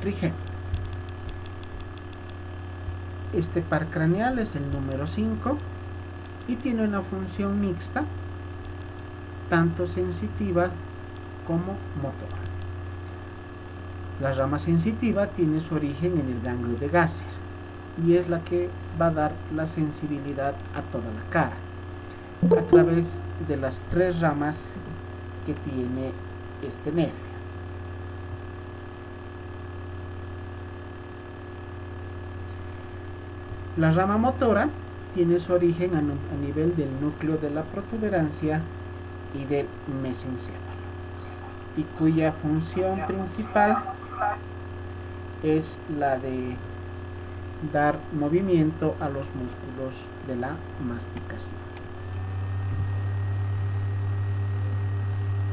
trigémino. Este par craneal es el número 5 y tiene una función mixta, tanto sensitiva como motora. La rama sensitiva tiene su origen en el ganglio de Gasser y es la que va a dar la sensibilidad a toda la cara a través de las 3 ramas que tiene este nervio. La rama motora tiene su origen a nivel del núcleo de la protuberancia y del mesencéfalo, y cuya función principal es la de dar movimiento a los músculos de la masticación.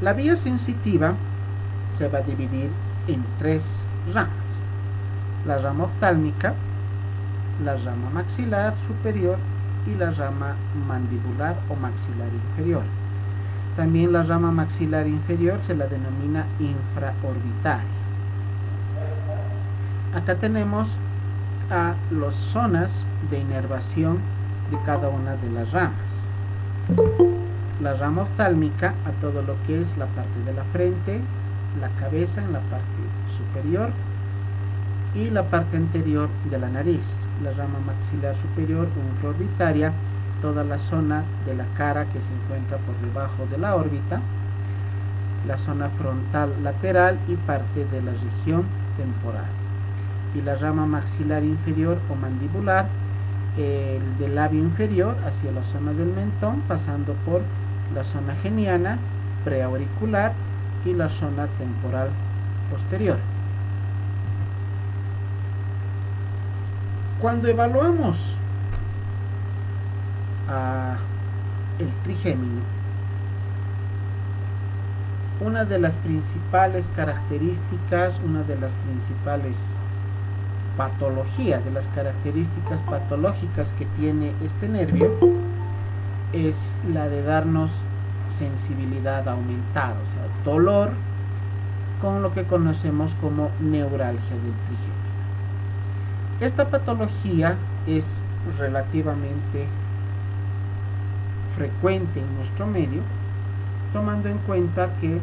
La vía sensitiva se va a dividir en 3 ramas: la rama oftálmica, la rama maxilar superior y la rama mandibular o maxilar inferior. También la rama maxilar inferior se la denomina infraorbitaria. Acá tenemos a las zonas de inervación de cada una de las ramas. La rama oftálmica a todo lo que es la parte de la frente, la cabeza en la parte superior y la parte anterior de la nariz. La rama maxilar superior o infraorbitaria, toda la zona de la cara que se encuentra por debajo de la órbita, la zona frontal lateral y parte de la región temporal. Y la rama maxilar inferior o mandibular, del labio inferior hacia la zona del mentón, pasando por la zona geniana, preauricular y la zona temporal posterior. Cuando evaluamos el trigémino, una de las principales características, una de las principales patologías, de las características patológicas que tiene este nervio, es la de darnos sensibilidad aumentada, o sea, dolor, con lo que conocemos como neuralgia del trigémino. Esta patología es relativamente frecuente en nuestro medio, tomando en cuenta que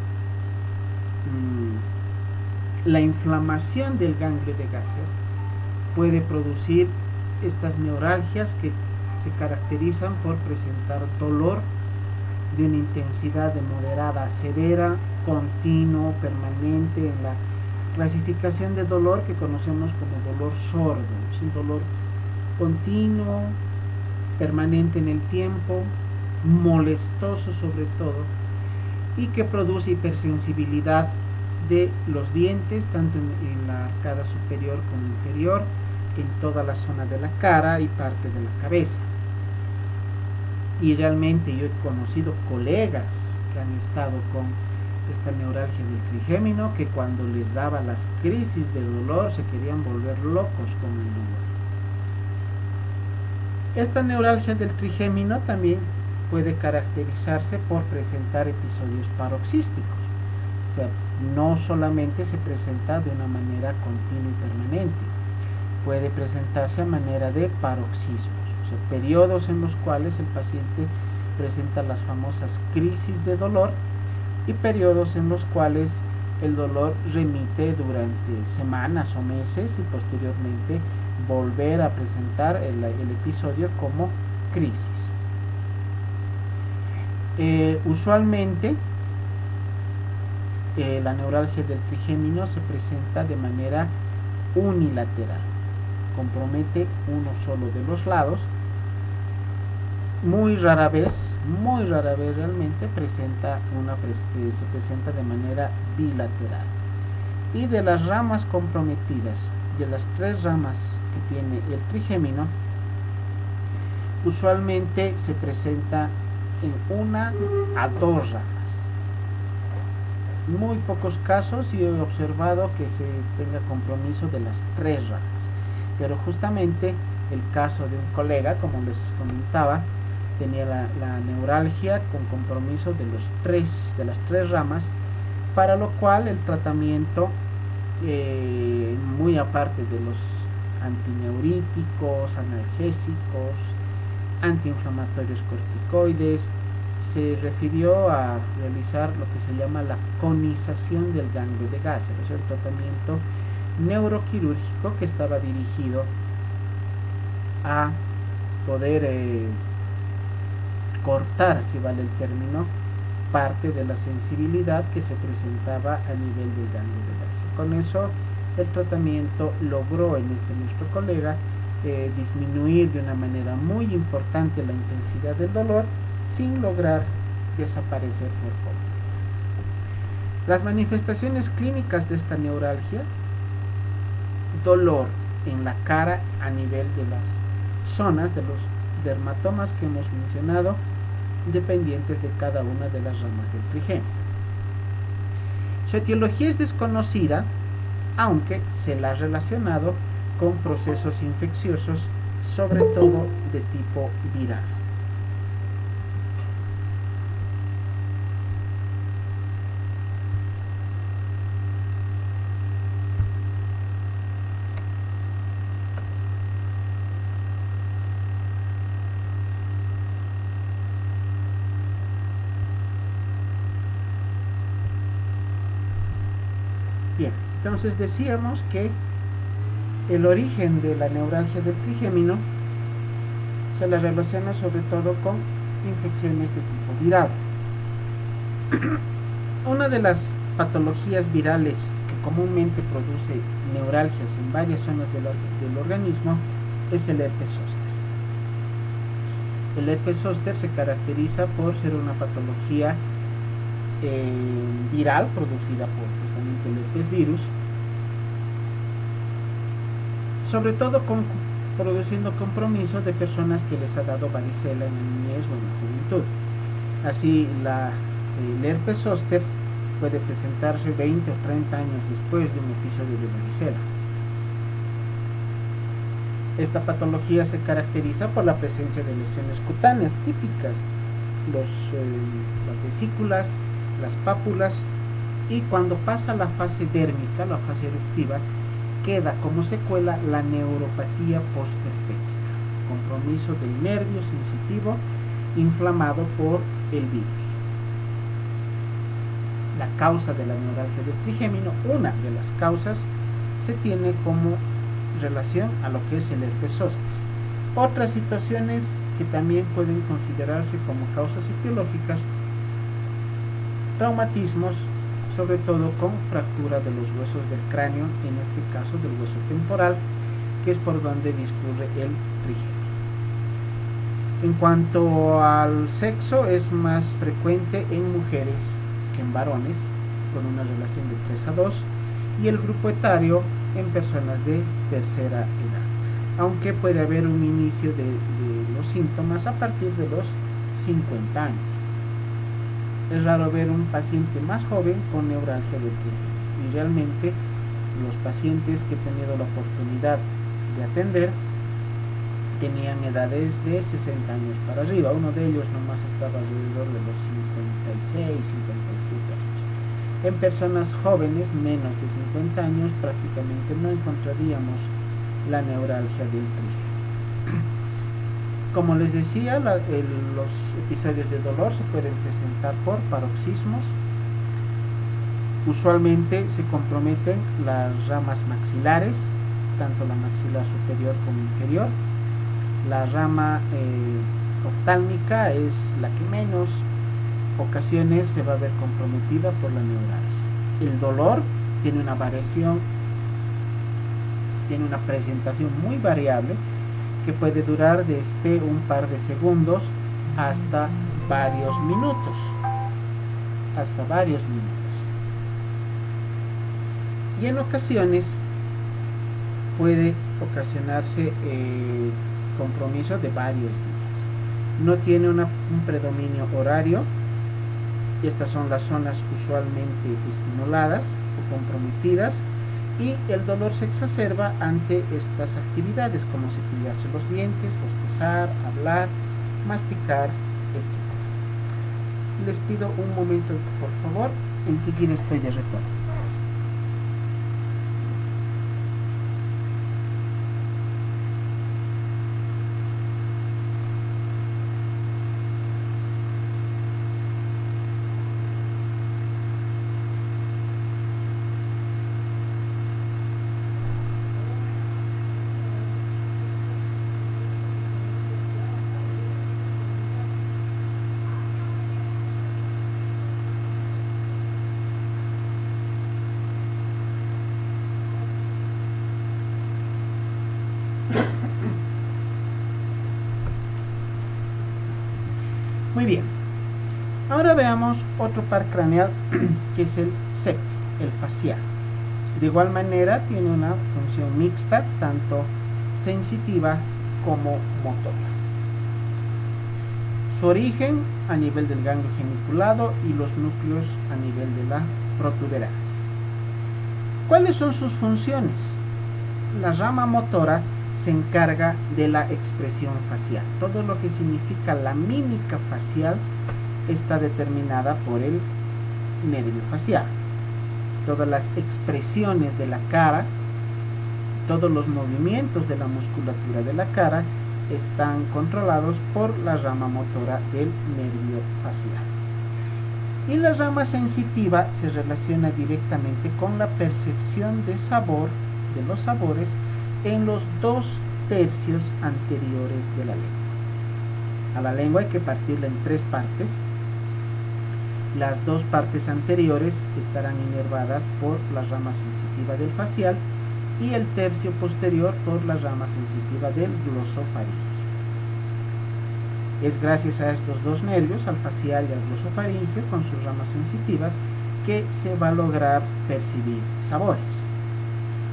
la inflamación del ganglio de Gasser puede producir estas neuralgias que se caracterizan por presentar dolor de una intensidad de moderada a severa, continuo, permanente, en la clasificación de dolor que conocemos como dolor sordo. Es un dolor continuo, permanente en el tiempo, molestoso sobre todo, y que produce hipersensibilidad de los dientes, tanto en la arcada superior como inferior, en toda la zona de la cara y parte de la cabeza. Y realmente yo he conocido colegas que han estado con esta neuralgia del trigémino, que cuando les daba las crisis de dolor se querían volver locos con el dolor. Esta neuralgia del trigémino también puede caracterizarse por presentar episodios paroxísticos, o sea, no solamente se presenta de una manera continua y permanente, puede presentarse a manera de paroxismos, o sea, periodos en los cuales el paciente presenta las famosas crisis de dolor y periodos en los cuales el dolor remite durante semanas o meses y posteriormente volver a presentar el episodio como crisis. Usualmente la neuralgia del trigémino se presenta de manera unilateral, compromete uno solo de los lados. Muy rara vez realmente se presenta de manera bilateral. Y de las ramas comprometidas, de las 3 ramas que tiene el trigémino, usualmente se presenta en 1 a 2 ramas. Muy pocos casos y he observado que se tenga compromiso de las 3 ramas, pero justamente el caso de un colega, como les comentaba, tenía la neuralgia con compromiso de las 3 ramas, para lo cual el tratamiento en muy aparte de los antineuríticos, analgésicos, antiinflamatorios corticoides, se refirió a realizar lo que se llama la conización del ganglio de Gasser, es el tratamiento neuroquirúrgico que estaba dirigido a poder cortar, si vale el término, parte de la sensibilidad que se presentaba a nivel del ganglio de Gasser. Con eso el tratamiento logró en nuestro colega disminuir de una manera muy importante la intensidad del dolor sin lograr desaparecer por completo. Las manifestaciones clínicas de esta neuralgia: dolor en la cara a nivel de las zonas de los dermatomas que hemos mencionado, dependientes de cada una de las ramas del trigémino. Su etiología es desconocida, aunque se la ha relacionado con procesos infecciosos, sobre todo de tipo viral. Bien, entonces decíamos que el origen de la neuralgia del trigémino se la relaciona sobre todo con infecciones de tipo viral. Una de las patologías virales que comúnmente produce neuralgias en varias zonas del organismo es el herpes zóster. El herpes zóster se caracteriza por ser una patología viral producida por justamente el herpes virus, sobre todo produciendo compromiso de personas que les ha dado varicela en la niñez o en la juventud. Así, el herpes zóster puede presentarse 20 o 30 años después de un episodio de varicela. Esta patología se caracteriza por la presencia de lesiones cutáneas típicas, las vesículas, las pápulas, y cuando pasa la fase dérmica, la fase eruptiva, queda como secuela la neuropatía postherpética, compromiso del nervio sensitivo inflamado por el virus. La causa de la neuralgia del trigémino, una de las causas, se tiene como relación a lo que es el herpes zóster. Otras situaciones que también pueden considerarse como causas etiológicas: traumatismos, sobre todo con fractura de los huesos del cráneo, en este caso del hueso temporal, que es por donde discurre el trigémino. En cuanto al sexo, es más frecuente en mujeres que en varones, con una relación de 3 a 2, y el grupo etario en personas de tercera edad, aunque puede haber un inicio de los síntomas a partir de los 50 años. Es raro ver un paciente más joven con neuralgia del trigémino, y realmente los pacientes que he tenido la oportunidad de atender tenían edades de 60 años para arriba. Uno de ellos nomás estaba alrededor de los 56, 57 años. En personas jóvenes, menos de 50 años, prácticamente no encontraríamos la neuralgia del trigémino. Como les decía, los episodios de dolor se pueden presentar por paroxismos. Usualmente se comprometen las ramas maxilares, tanto la maxilar superior como inferior. La rama oftálmica es la que menos ocasiones se va a ver comprometida por la neuralgia. El dolor tiene una variación, tiene una presentación muy variable, que puede durar desde un par de segundos hasta varios minutos. Y en ocasiones puede ocasionarse compromiso de varios días. No tiene un predominio horario. Estas son las zonas usualmente estimuladas o comprometidas, y el dolor se exacerba ante estas actividades, como cepillarse los dientes, bostezar, hablar, masticar, etc. Les pido un momento, por favor, enseguida estoy de retorno. Muy bien, ahora veamos otro par craneal que es el séptimo, el facial. De igual manera tiene una función mixta, tanto sensitiva como motora. Su origen a nivel del ganglio geniculado y los núcleos a nivel de la protuberancia. ¿Cuáles son sus funciones? La rama motora se encarga de la expresión facial. Todo lo que significa la mímica facial está determinada por el nervio facial. Todas las expresiones de la cara, todos los movimientos de la musculatura de la cara están controlados por la rama motora del nervio facial. Y la rama sensitiva se relaciona directamente con la percepción de sabor, de los sabores, en los 2/3 anteriores de la lengua. A la lengua hay que partirla en 3 partes. Las 2 partes anteriores estarán inervadas por la rama sensitiva del facial y el tercio posterior por la rama sensitiva del glosofaringio. Es gracias a estos 2 nervios, al facial y al glosofaringio, con sus ramas sensitivas, que se va a lograr percibir sabores.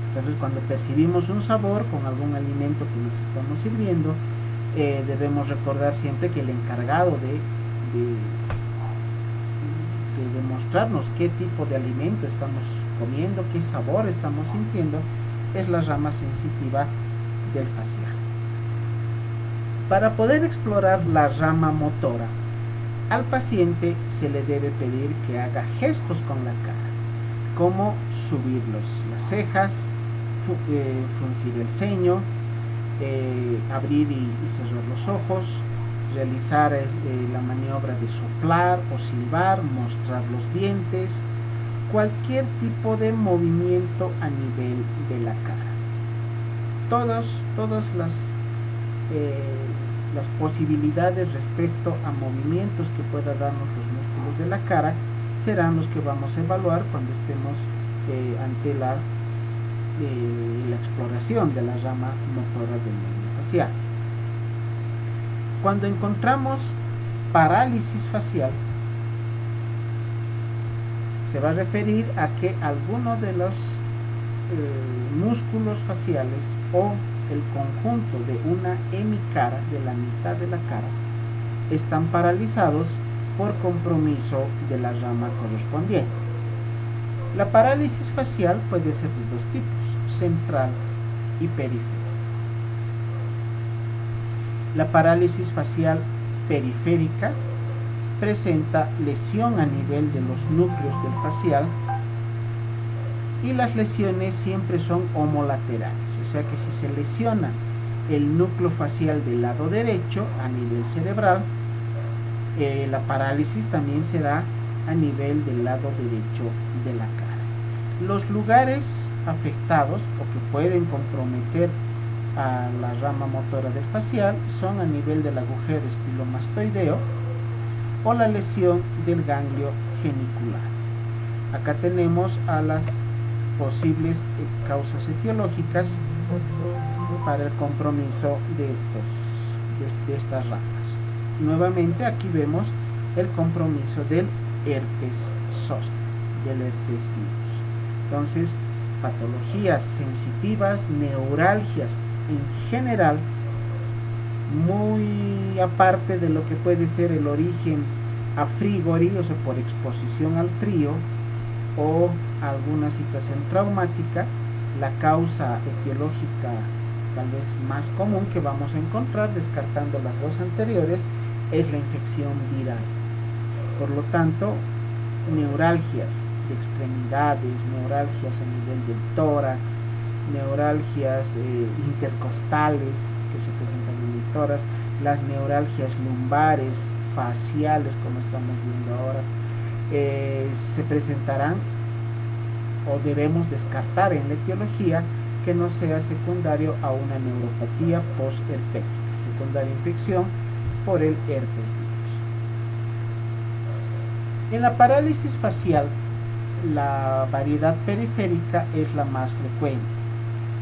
Entonces, cuando percibimos un sabor con algún alimento que nos estamos sirviendo, debemos recordar siempre que el encargado de demostrarnos qué tipo de alimento estamos comiendo, qué sabor estamos sintiendo, es la rama sensitiva del facial. Para poder explorar la rama motora, al paciente se le debe pedir que haga gestos con la cara, como subir las cejas, fruncir el ceño, abrir y cerrar los ojos, realizar la maniobra de soplar o silbar, mostrar los dientes, cualquier tipo de movimiento a nivel de la cara. Todas las posibilidades respecto a movimientos que pueda darnos los músculos de la cara serán los que vamos a evaluar cuando estemos ante la exploración de la rama motora del nervio facial. Cuando encontramos parálisis facial, se va a referir a que alguno de los músculos faciales o el conjunto de una hemicara, de la mitad de la cara, están paralizados por compromiso de la rama correspondiente. La parálisis facial puede ser de 2 tipos, central y periférica. La parálisis facial periférica presenta lesión a nivel de los núcleos del facial y las lesiones siempre son homolaterales, o sea que si se lesiona el núcleo facial del lado derecho a nivel cerebral, la parálisis también será a nivel del lado derecho de la cara. Los lugares afectados o que pueden comprometer a la rama motora del facial son a nivel del agujero estilomastoideo o la lesión del ganglio genicular. Acá tenemos a las posibles causas etiológicas para el compromiso de estas ramas. Nuevamente aquí vemos el compromiso del herpes zóster, del herpes virus. Entonces, patologías sensitivas, neuralgias en general, muy aparte de lo que puede ser el origen a frigori, o sea, por exposición al frío o alguna situación traumática, la causa etiológica tal vez más común que vamos a encontrar, descartando las 2 anteriores, es la infección viral. Por lo tanto, neuralgias de extremidades, neuralgias a nivel del tórax, neuralgias intercostales que se presentan en el tórax, las neuralgias lumbares, faciales, como estamos viendo ahora, se presentarán o debemos descartar en la etiología que no sea secundario a una neuropatía postherpética, secundaria infección por el herpes virus. En la parálisis facial, la variedad periférica es la más frecuente.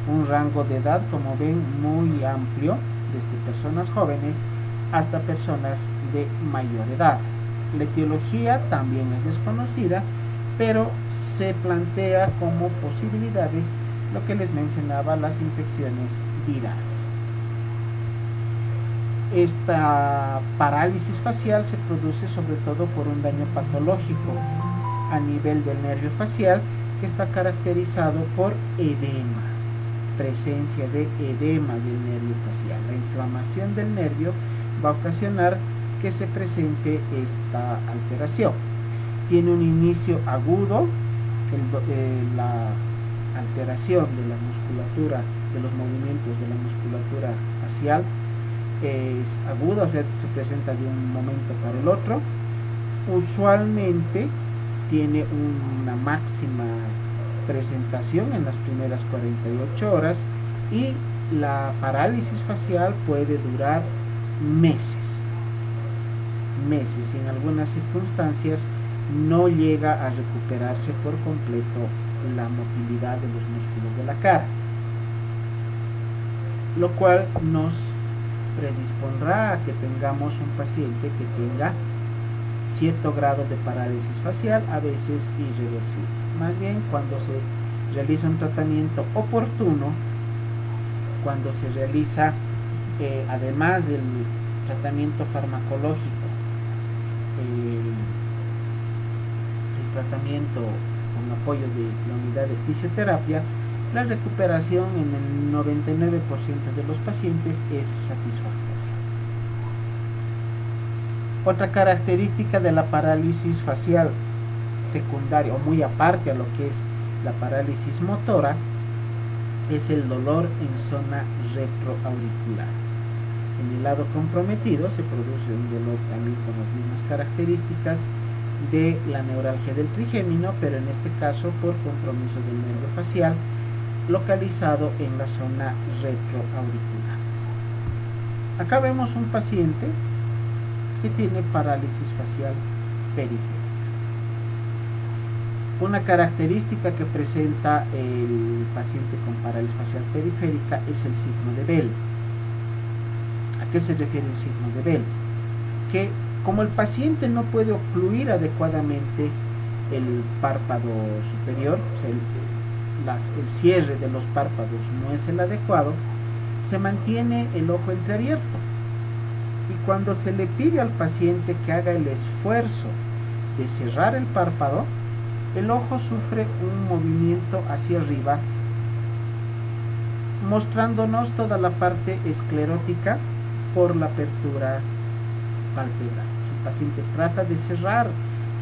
un rango de edad, como ven, muy amplio, desde personas jóvenes hasta personas de mayor edad. La etiología también es desconocida, pero se plantea como posibilidades lo que les mencionaba, las infecciones virales. Esta parálisis facial se produce sobre todo por un daño patológico a nivel del nervio facial, que está caracterizado por edema, presencia de edema del nervio facial. La inflamación del nervio va a ocasionar que se presente esta alteración. Tiene un inicio agudo, la alteración de la musculatura, de los movimientos de la musculatura facial es aguda, o sea, se presenta de un momento para el otro. Usualmente tiene una máxima presentación en las primeras 48 horas y la parálisis facial puede durar meses. Y en algunas circunstancias no llega a recuperarse por completo la motilidad de los músculos de la cara, lo cual nos predispondrá a que tengamos un paciente que tenga cierto grado de parálisis facial, a veces irreversible. Más bien, cuando se realiza un tratamiento oportuno, cuando se realiza, además del tratamiento farmacológico, el tratamiento con apoyo de la unidad de fisioterapia, la recuperación en el 99% de los pacientes es satisfactoria. Otra característica de la parálisis facial secundaria, o muy aparte a lo que es la parálisis motora, es el dolor en zona retroauricular. En el lado comprometido se produce un dolor también con las mismas características de la neuralgia del trigémino, pero en este caso por compromiso del nervio facial localizado en la zona retroauricular. Acá vemos un paciente que tiene parálisis facial periférica. Una característica que presenta el paciente con parálisis facial periférica es el signo de Bell. ¿A qué se refiere el signo de Bell? Que como el paciente no puede ocluir adecuadamente el párpado superior, o sea, el cierre de los párpados no es el adecuado, se mantiene el ojo entreabierto. Y cuando se le pide al paciente que haga el esfuerzo de cerrar el párpado, el ojo sufre un movimiento hacia arriba, mostrándonos toda la parte esclerótica por la apertura palpebral. El paciente trata de cerrar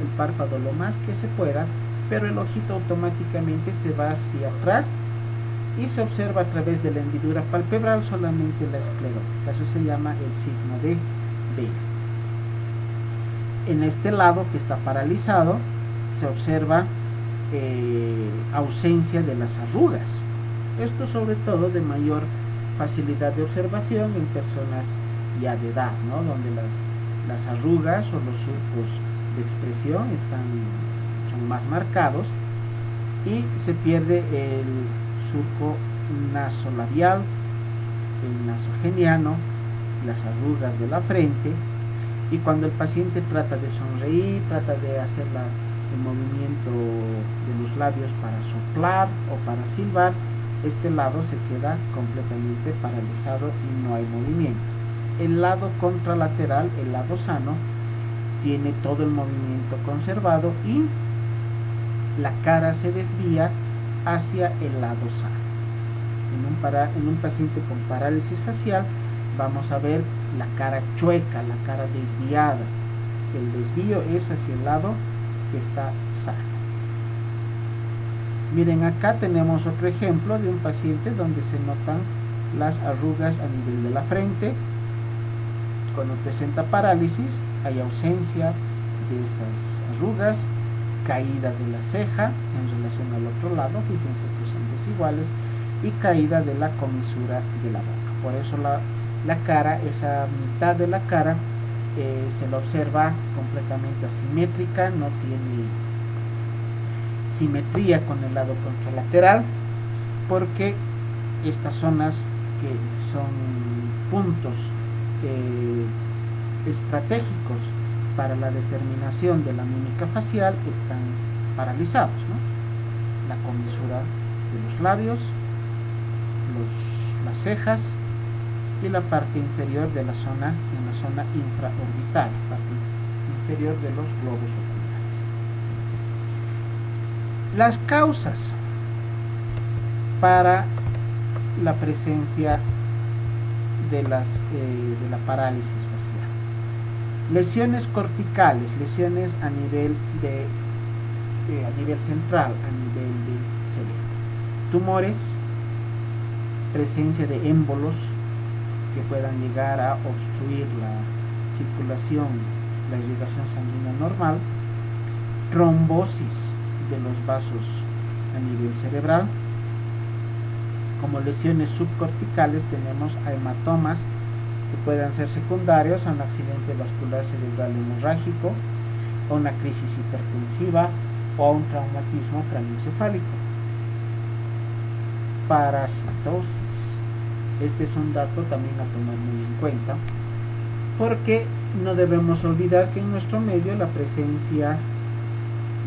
el párpado lo más que se pueda, pero el ojito automáticamente se va hacia atrás y se observa a través de la hendidura palpebral solamente la esclerótica. Eso se llama el signo de Bell. En este lado que está paralizado se observa ausencia de las arrugas. Esto sobre todo de mayor facilidad de observación en personas ya de edad, ¿no? Donde las arrugas o los surcos de expresión son más marcados y se pierde el surco nasolabial, el nasogeniano, las arrugas de la frente, y cuando el paciente trata de sonreír, trata de hacer el movimiento de los labios para soplar o para silbar, este lado se queda completamente paralizado y no hay movimiento. El lado contralateral, el lado sano, tiene todo el movimiento conservado y la cara se desvía hacia el lado sano. En un paciente con parálisis facial vamos a ver la cara chueca, la cara desviada. El desvío es hacia el lado que está sano. Miren, acá tenemos otro ejemplo de un paciente donde se notan las arrugas a nivel de la frente. Cuando presenta parálisis hay ausencia de esas arrugas, caída de la ceja en relación al otro lado, fíjense que son desiguales, y caída de la comisura de la boca. Por eso la cara, esa mitad de la cara se la observa completamente asimétrica, no tiene simetría con el lado contralateral, porque estas zonas que son puntos estratégicos para la determinación de la mímica facial están paralizados, ¿no? La comisura de los labios, las cejas y la parte inferior de la zona infraorbital, parte inferior de los globos oculares. Las causas para la presencia de la parálisis facial: lesiones corticales, lesiones a nivel central, a nivel del cerebro, tumores, presencia de émbolos que puedan llegar a obstruir la circulación, la irrigación sanguínea normal, trombosis de los vasos a nivel cerebral. Como lesiones subcorticales tenemos hematomas que puedan ser secundarios a un accidente vascular cerebral hemorrágico, a una crisis hipertensiva o a un traumatismo craneoencefálico. Parasitosis. Este es un dato también a tomar muy en cuenta, porque no debemos olvidar que en nuestro medio la presencia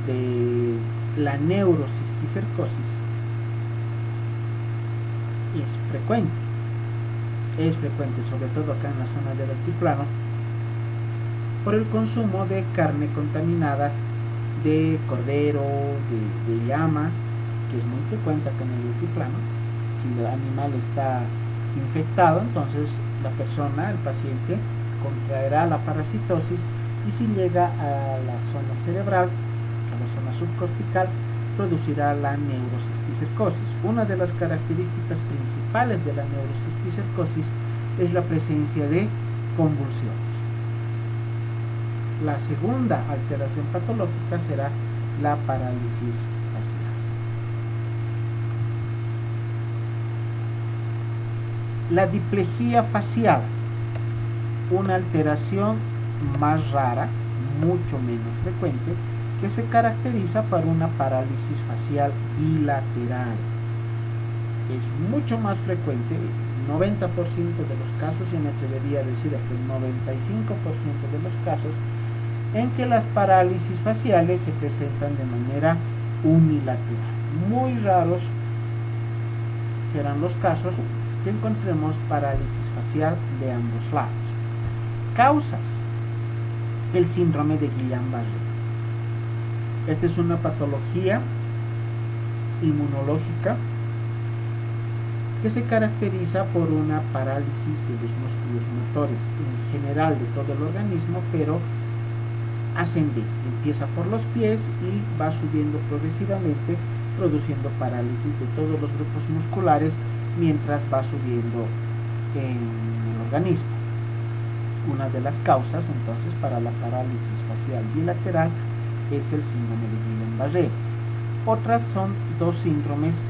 de la neurocisticercosis es frecuente, sobre todo acá en la zona del altiplano, por el consumo de carne contaminada, de cordero, de llama, que es muy frecuente acá en el altiplano. Si el animal está infectado, entonces la persona, el paciente, contraerá la parasitosis, y si llega a la zona cerebral, a la zona subcortical, producirá la neurocisticercosis. Una de las características principales de la neurocisticercosis es la presencia de convulsiones. La segunda alteración patológica será la parálisis facial. La diplejía facial, una alteración más rara, mucho menos frecuente, que se caracteriza por una parálisis facial bilateral. Es mucho más frecuente, 90% de los casos, y me atrevería a decir hasta el 95% de los casos, en que las parálisis faciales se presentan de manera unilateral. Muy raros serán los casos que encontremos parálisis facial de ambos lados. Causas: el síndrome de Guillain-Barré. Esta es una patología inmunológica que se caracteriza por una parálisis de los músculos motores en general de todo el organismo, pero ascendente. Empieza por los pies y va subiendo progresivamente, produciendo parálisis de todos los grupos musculares mientras va subiendo en el organismo. Una de las causas entonces para la parálisis facial bilateral es el síndrome de Guillain-Barré. Otras son dos síndromes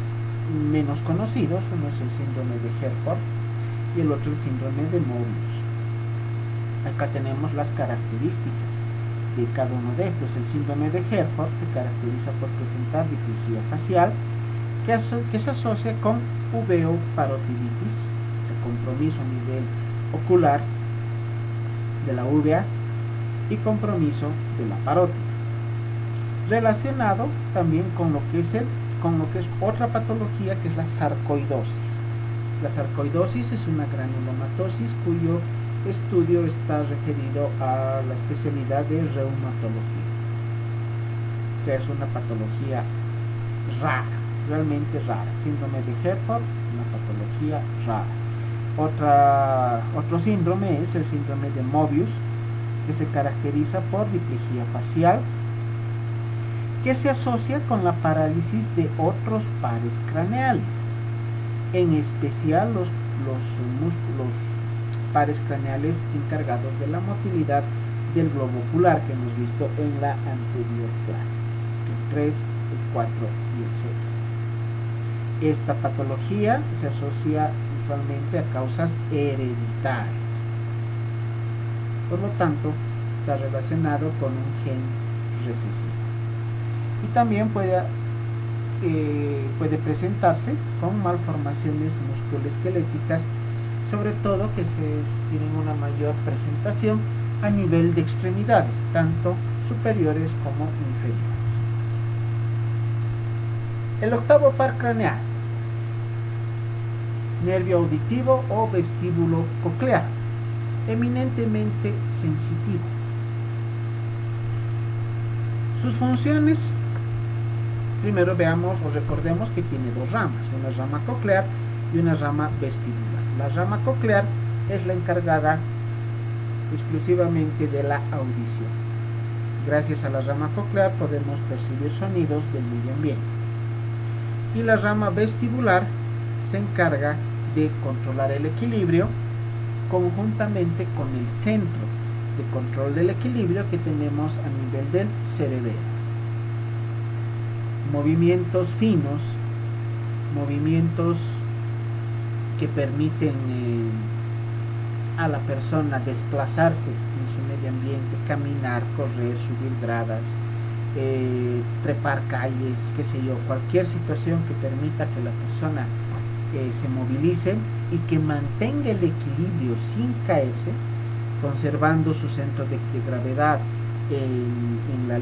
menos conocidos. Uno es el síndrome de Herford y el otro el síndrome de Mobius. Acá tenemos las características de cada uno de estos. El síndrome de Herford se caracteriza por presentar diplejía facial que se asocia con uveoparotiditis, o sea, compromiso a nivel ocular de la uvea y compromiso de la parótida, relacionado también con lo que es otra patología, que es la sarcoidosis. La sarcoidosis es una granulomatosis cuyo estudio está referido a la especialidad de reumatología. O sea, es una patología rara, realmente rara. Síndrome de Herford, una patología rara. Otro síndrome es el síndrome de Mobius, que se caracteriza por diplejía facial, que se asocia con la parálisis de otros pares craneales, en especial los músculos pares craneales encargados de la motilidad del globo ocular, que hemos visto en la anterior clase, el 3, el 4 y el 6. Esta patología se asocia usualmente a causas hereditarias, por lo tanto está relacionado con un gen recesivo, y también puede puede presentarse con malformaciones musculoesqueléticas, sobre todo que tienen una mayor presentación a nivel de extremidades, tanto superiores como inferiores. El octavo par craneal, nervio auditivo o vestíbulo coclear, eminentemente sensitivo. Sus funciones, primero veamos o recordemos que tiene dos ramas, una rama coclear y una rama vestibular. La rama coclear es la encargada exclusivamente de la audición. Gracias a la rama coclear podemos percibir sonidos del medio ambiente. Y la rama vestibular se encarga de controlar el equilibrio conjuntamente con el centro de control del equilibrio que tenemos a nivel del cerebelo. Movimientos finos, movimientos que permiten a la persona desplazarse en su medio ambiente, caminar, correr, subir gradas, trepar calles, qué sé yo, cualquier situación que permita que la persona se movilice y que mantenga el equilibrio sin caerse, conservando su centro de gravedad en la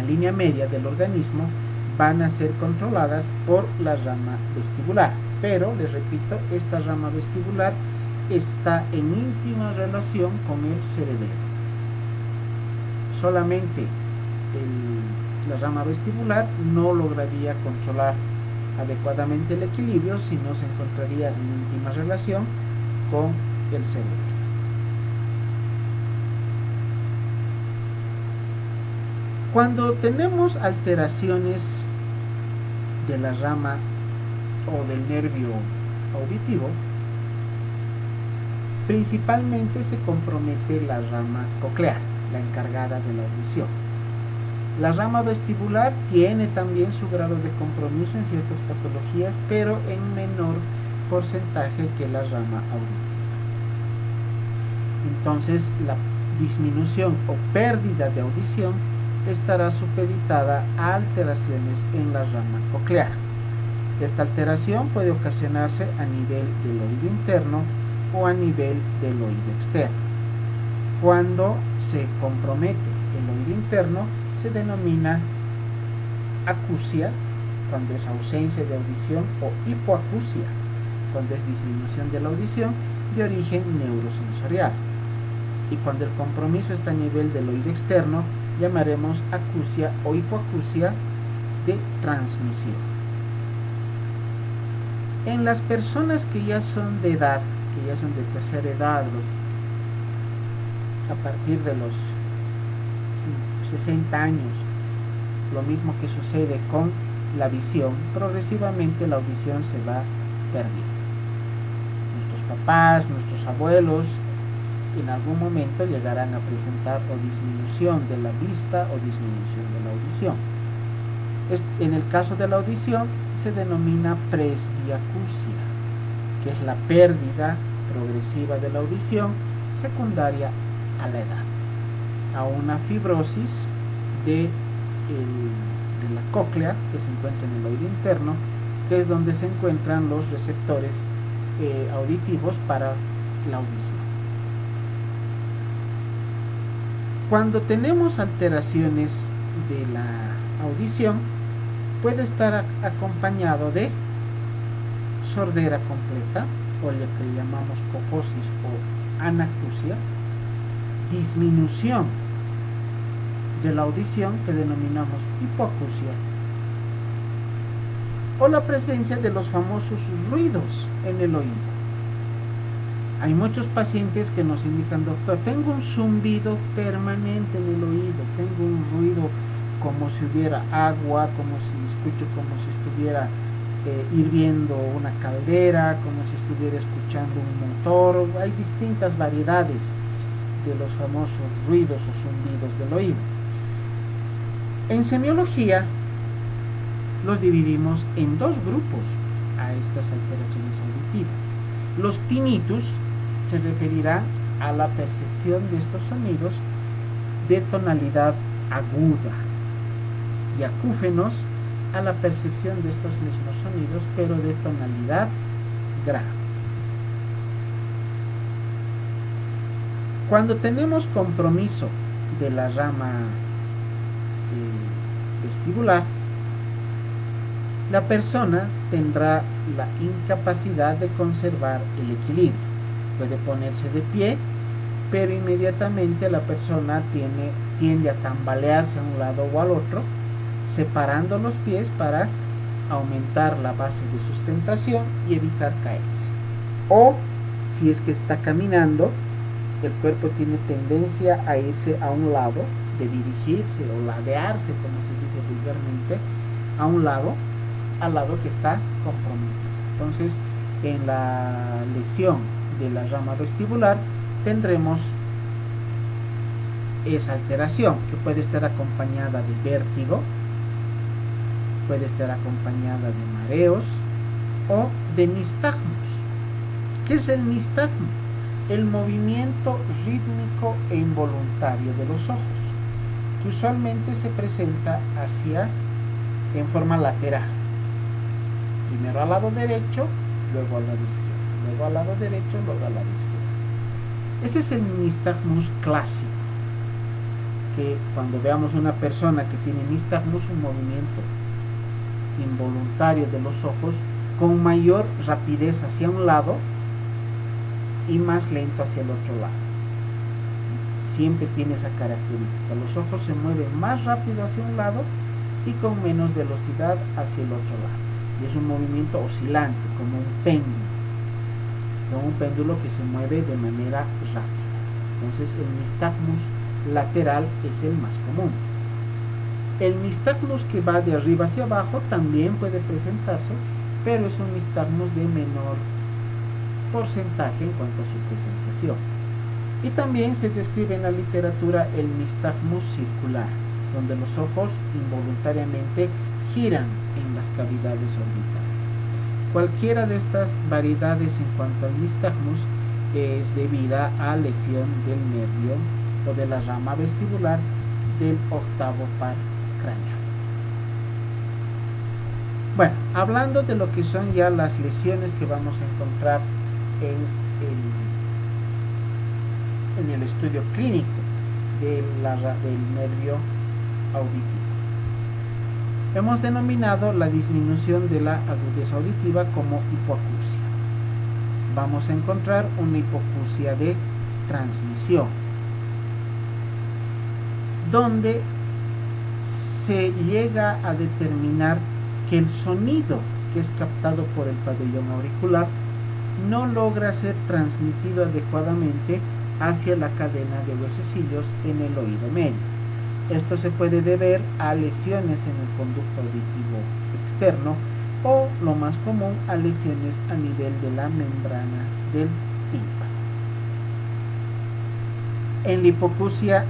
línea media del organismo, van a ser controladas por la rama vestibular. Pero, les repito, esta rama vestibular está en íntima relación con el cerebelo. Solamente la rama vestibular no lograría controlar adecuadamente el equilibrio si no se encontraría en íntima relación con el cerebro. Cuando tenemos alteraciones de la rama o del nervio auditivo, principalmente se compromete la rama coclear, la encargada de la audición. La rama vestibular tiene también su grado de compromiso en ciertas patologías, pero en menor porcentaje que la rama auditiva. Entonces, la disminución o pérdida de audición estará supeditada a alteraciones en la rama coclear. Esta alteración puede ocasionarse a nivel del oído interno o a nivel del oído externo. Cuando se compromete el oído interno, se denomina acusia, cuando es ausencia de audición, o hipoacusia, cuando es disminución de la audición de origen neurosensorial. Y cuando el compromiso está a nivel del oído externo, llamaremos acusia o hipoacusia de transmisión. En las personas que ya son de edad, que ya son de tercera edad, a partir de los 60 años, lo mismo que sucede con la visión, progresivamente la audición se va perdiendo. Nuestros papás, nuestros abuelos, en algún momento llegarán a presentar o disminución de la vista o disminución de la audición. En el caso de la audición se denomina presbiacusia, que es la pérdida progresiva de la audición secundaria a la edad, a una fibrosis de la cóclea que se encuentra en el oído interno, que es donde se encuentran los receptores auditivos para la audición. Cuando tenemos alteraciones de la audición, puede estar acompañado de sordera completa, o lo que llamamos cofosis o anacusia, disminución de la audición, que denominamos hipoacusia, o la presencia de los famosos ruidos en el oído. Hay muchos pacientes que nos indican: doctor, tengo un zumbido permanente en el oído, tengo un ruido como si hubiera agua, escucho como si estuviera hirviendo una caldera, como si estuviera escuchando un motor. Hay distintas variedades de los famosos ruidos o zumbidos del oído. En semiología los dividimos en dos grupos a estas alteraciones auditivas. Los tinnitus se referirán a la percepción de estos sonidos de tonalidad aguda. y acúfenos a la percepción de estos mismos sonidos, pero de tonalidad grave. Cuando tenemos compromiso de la rama vestibular, la persona tendrá la incapacidad de conservar el equilibrio. Puede ponerse de pie, pero inmediatamente la persona tiende a tambalearse a un lado o al otro, separando los pies para aumentar la base de sustentación y evitar caerse. O si es que está caminando, el cuerpo tiene tendencia a irse a un lado, de dirigirse o ladearse, como se dice vulgarmente, a un lado, al lado que está comprometido. Entonces, en la lesión de la rama vestibular tendremos esa alteración, que puede estar acompañada de vértigo, puede estar acompañada de mareos o de nistagmos. ¿Qué es el nistagmo? El movimiento rítmico e involuntario de los ojos, que usualmente se presenta en forma lateral. Primero al lado derecho, luego al lado izquierdo, luego al lado derecho, luego al lado izquierdo. Ese es el nistagmus clásico, que cuando veamos una persona que tiene nistagmus, un movimiento involuntario de los ojos con mayor rapidez hacia un lado y más lento hacia el otro lado. Siempre tiene esa característica. Los ojos se mueven más rápido hacia un lado y con menos velocidad hacia el otro lado. Y es un movimiento oscilante, como un péndulo que se mueve de manera rápida. Entonces el nistagmus lateral es el más común. El nistagmus que va de arriba hacia abajo también puede presentarse, pero es un nistagmus de menor porcentaje en cuanto a su presentación. Y también se describe en la literatura el nistagmus circular, donde los ojos involuntariamente giran en las cavidades orbitales. Cualquiera de estas variedades en cuanto al nistagmus es debida a lesión del nervio o de la rama vestibular del octavo par craneal. Bueno, hablando de lo que son ya las lesiones que vamos a encontrar en el estudio clínico del nervio auditivo. Hemos denominado la disminución de la agudeza auditiva como hipoacusia. Vamos a encontrar una hipoacusia de transmisión, donde se llega a determinar que el sonido que es captado por el pabellón auricular no logra ser transmitido adecuadamente hacia la cadena de huesecillos en el oído medio. Esto se puede deber a lesiones en el conducto auditivo externo o, lo más común, a lesiones a nivel de la membrana del tímpano. En la hipoacusia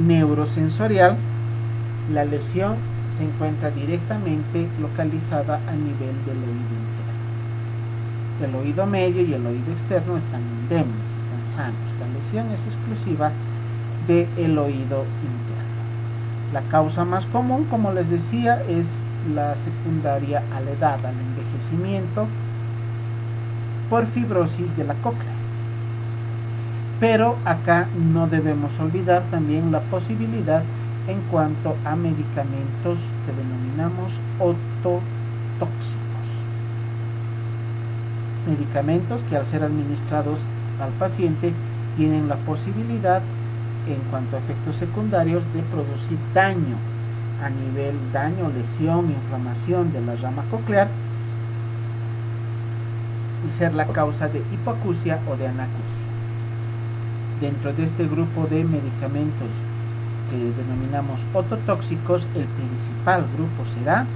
neurosensorial, la lesión se encuentra directamente localizada a nivel del oído interno. El oído medio y el oído externo están indemnes, están sanos. La lesión es exclusiva del oído interno. La causa más común, como les decía, es la secundaria a la edad, al envejecimiento por fibrosis de la cóclea. Pero acá no debemos olvidar también la posibilidad en cuanto a medicamentos que denominamos ototóxicos. Medicamentos que al ser administrados al paciente tienen la posibilidad, en cuanto a efectos secundarios, de producir daño, lesión, inflamación de la rama coclear y ser la causa de hipoacusia o de anacusia. Dentro de este grupo de medicamentos que denominamos ototóxicos, el principal grupo será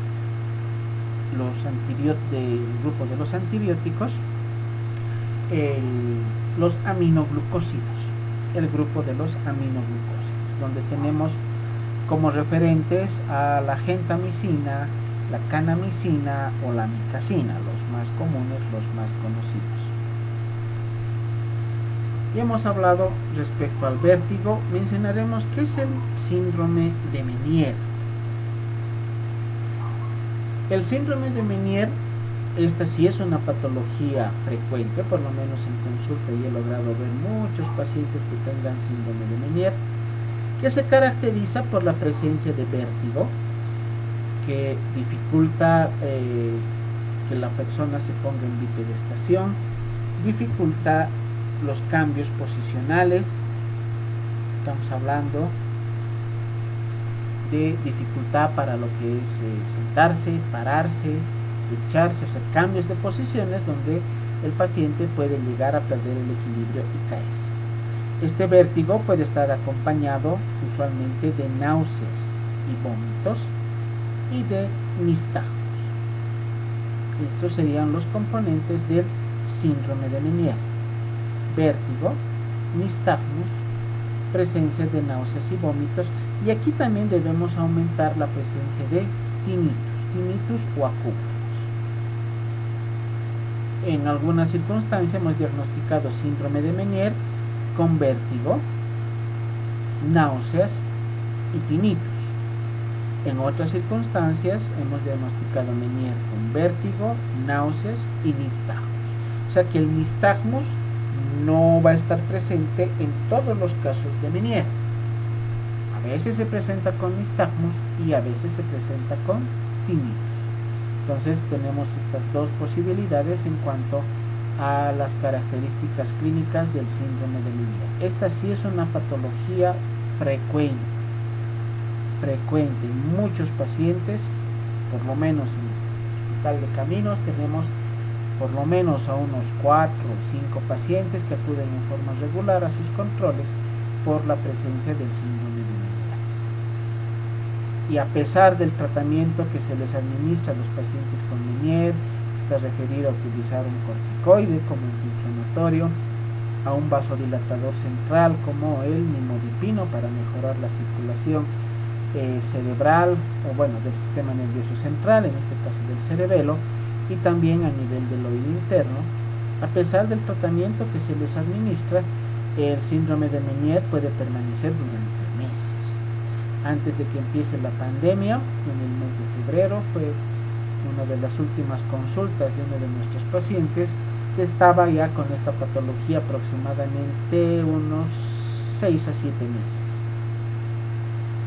el grupo de los antibióticos, los aminoglucósidos, el grupo de los aminoglucósidos, donde tenemos como referentes a la gentamicina, la kanamicina o la amikacina, los más comunes, los más conocidos. Y hemos hablado respecto al vértigo. Mencionaremos qué es el síndrome de Meniere. El síndrome de Meniere, esta sí es una patología frecuente, por lo menos en consulta, y he logrado ver muchos pacientes que tengan síndrome de Meniere, que se caracteriza por la presencia de vértigo, que dificulta que la persona se ponga en bipedestación, dificulta los cambios posicionales, estamos hablando de dificultad para lo que es sentarse, pararse, echarse, o sea, cambios de posiciones donde el paciente puede llegar a perder el equilibrio y caerse. Este vértigo puede estar acompañado usualmente de náuseas y vómitos y de nistagmos. Estos serían los componentes del síndrome de Meniere: vértigo, nistagmos, presencia de náuseas y vómitos, y aquí también debemos aumentar la presencia de tinnitus o acúfenos. En algunas circunstancias hemos diagnosticado síndrome de Meniere con vértigo, náuseas y tinnitus. En otras circunstancias hemos diagnosticado Meniere con vértigo, náuseas y nistagmos. O sea que el nistagmos no va a estar presente en todos los casos de Meniere. A veces se presenta con nistagmos y a veces se presenta con tinnitus. Entonces tenemos estas dos posibilidades en cuanto a las características clínicas del síndrome de Meniere. Esta sí es una patología frecuente en muchos pacientes, por lo menos en el Hospital de Caminos tenemos por lo menos a unos 4 o 5 pacientes que acuden en forma regular a sus controles por la presencia del síndrome de Meniere. Y a pesar del tratamiento que se les administra a los pacientes con Meniere, está referido a utilizar un corticoide como antiinflamatorio, a un vasodilatador central como el nimodipino para mejorar la circulación cerebral o del sistema nervioso central, en este caso del cerebelo, y también a nivel del oído interno. A pesar del tratamiento que se les administra, el síndrome de Meniere puede permanecer durante meses. Antes de que empiece la pandemia, en el mes de febrero, fue una de las últimas consultas de uno de nuestros pacientes que estaba ya con esta patología aproximadamente unos 6 a 7 meses.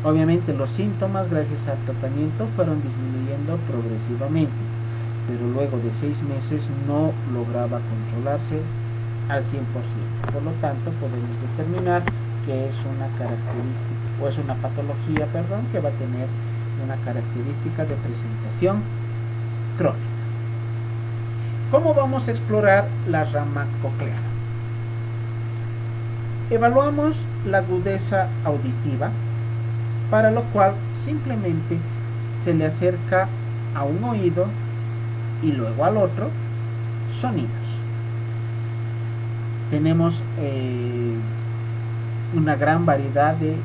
Obviamente los síntomas, gracias al tratamiento, fueron disminuyendo progresivamente, pero luego de 6 meses no lograba controlarse al 100%. Por lo tanto, podemos determinar que es una característica, o es una patología, que va a tener una característica de presentación crónica. ¿Cómo vamos a explorar la rama coclear? Evaluamos la agudeza auditiva, para lo cual simplemente se le acerca a un oído y luego al otro sonidos. Tenemos una gran variedad de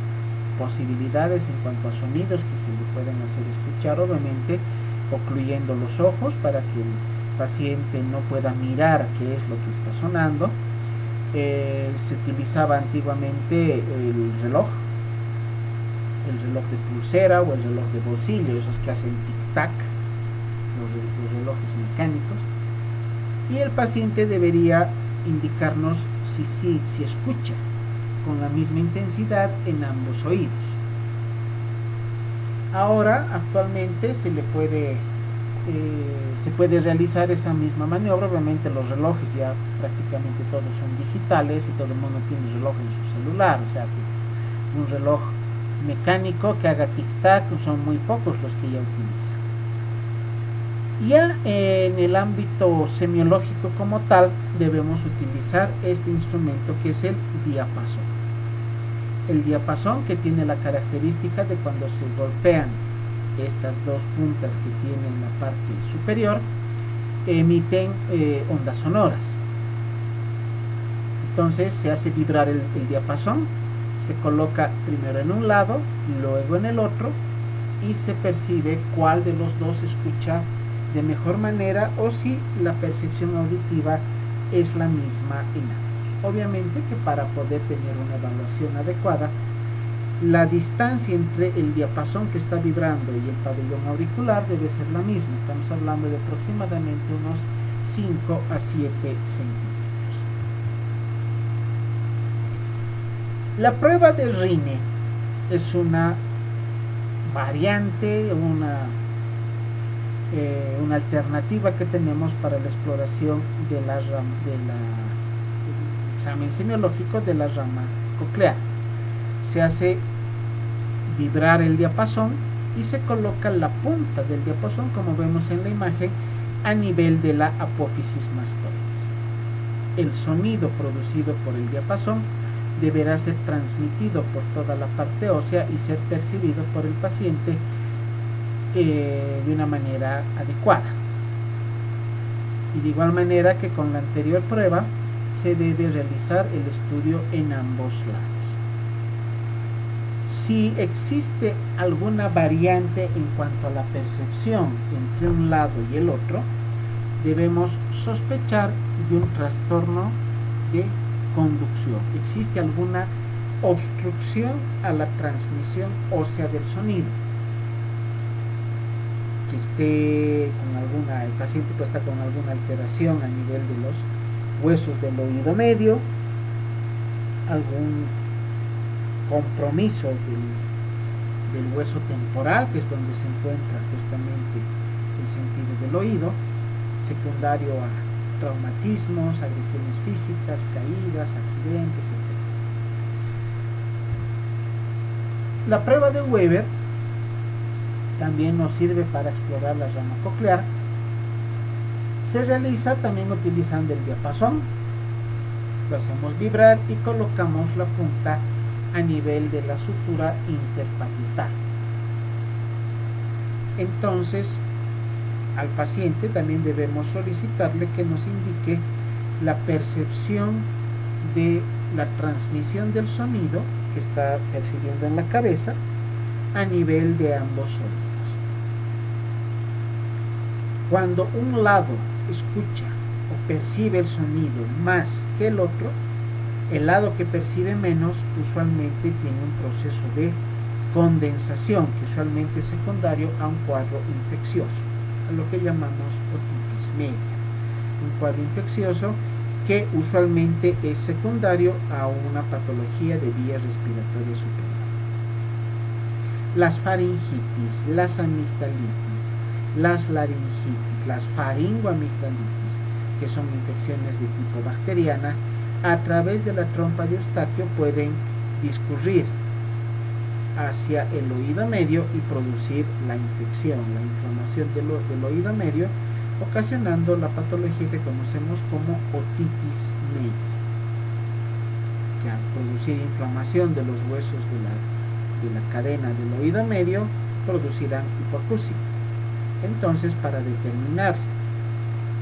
posibilidades en cuanto a sonidos que se le pueden hacer escuchar, obviamente ocluyendo los ojos para que el paciente no pueda mirar qué es lo que está sonando. Se utilizaba antiguamente el reloj de pulsera o el reloj de bolsillo, esos que hacen tic-tac, los relojes mecánicos, y el paciente debería indicarnos si escucha con la misma intensidad en ambos oídos. Ahora, actualmente se puede realizar esa misma maniobra. Obviamente los relojes ya prácticamente todos son digitales y todo el mundo tiene reloj en su celular, o sea que un reloj mecánico que haga tic-tac son muy pocos los que ya utilizan. Ya en el ámbito semiológico como tal, debemos utilizar este instrumento que es el diapasón. El diapasón, que tiene la característica de cuando se golpean estas dos puntas que tienen la parte superior, emiten ondas sonoras. Entonces se hace vibrar el diapasón, se coloca primero en un lado, luego en el otro, y se percibe cuál de los dos se escucha de mejor manera o si la percepción auditiva es la misma en ambos. Obviamente que para poder tener una evaluación adecuada la distancia entre el diapasón que está vibrando y el pabellón auricular debe ser la misma. Estamos hablando de aproximadamente unos 5 a 7 centímetros. La prueba de Rine es una variante, una alternativa que tenemos para la exploración del examen semiológico de la rama coclear. Se hace vibrar el diapasón y se coloca la punta del diapasón, como vemos en la imagen, a nivel de la apófisis mastoides. El sonido producido por el diapasón deberá ser transmitido por toda la parte ósea y ser percibido por el paciente de una manera adecuada. Y de igual manera que con la anterior prueba, se debe realizar el estudio en ambos lados. Si existe alguna variante en cuanto a la percepción entre un lado y el otro, debemos sospechar de un trastorno de conducción. Existe alguna obstrucción a la transmisión ósea del sonido. Que esté con el paciente puede estar con alguna alteración a nivel de los huesos del oído medio, algún compromiso del hueso temporal, que es donde se encuentra justamente el sentido del oído, secundario a traumatismos, agresiones físicas, caídas, accidentes, etc. La prueba de Weber también nos sirve para explorar la rama coclear. Se realiza también utilizando el diapasón. Lo hacemos vibrar y colocamos la punta a nivel de la sutura interparietal. Entonces, al paciente también debemos solicitarle que nos indique la percepción de la transmisión del sonido que está percibiendo en la cabeza a nivel de ambos oídos. Cuando un lado escucha o percibe el sonido más que el otro, el lado que percibe menos usualmente tiene un proceso de condensación que usualmente es secundario a un cuadro infeccioso, a lo que llamamos otitis media. Un cuadro infeccioso que usualmente es secundario a una patología de vía respiratoria superior. Las faringitis, las amigdalitis, las laringitis, las faringoamigdalitis, que son infecciones de tipo bacteriana, a través de la trompa de Eustaquio pueden discurrir hacia el oído medio y producir la infección, la inflamación del oído medio, ocasionando la patología que conocemos como otitis media, que al producir inflamación de los huesos de la cadena del oído medio producirán hipoacusia. Entonces, para determinarse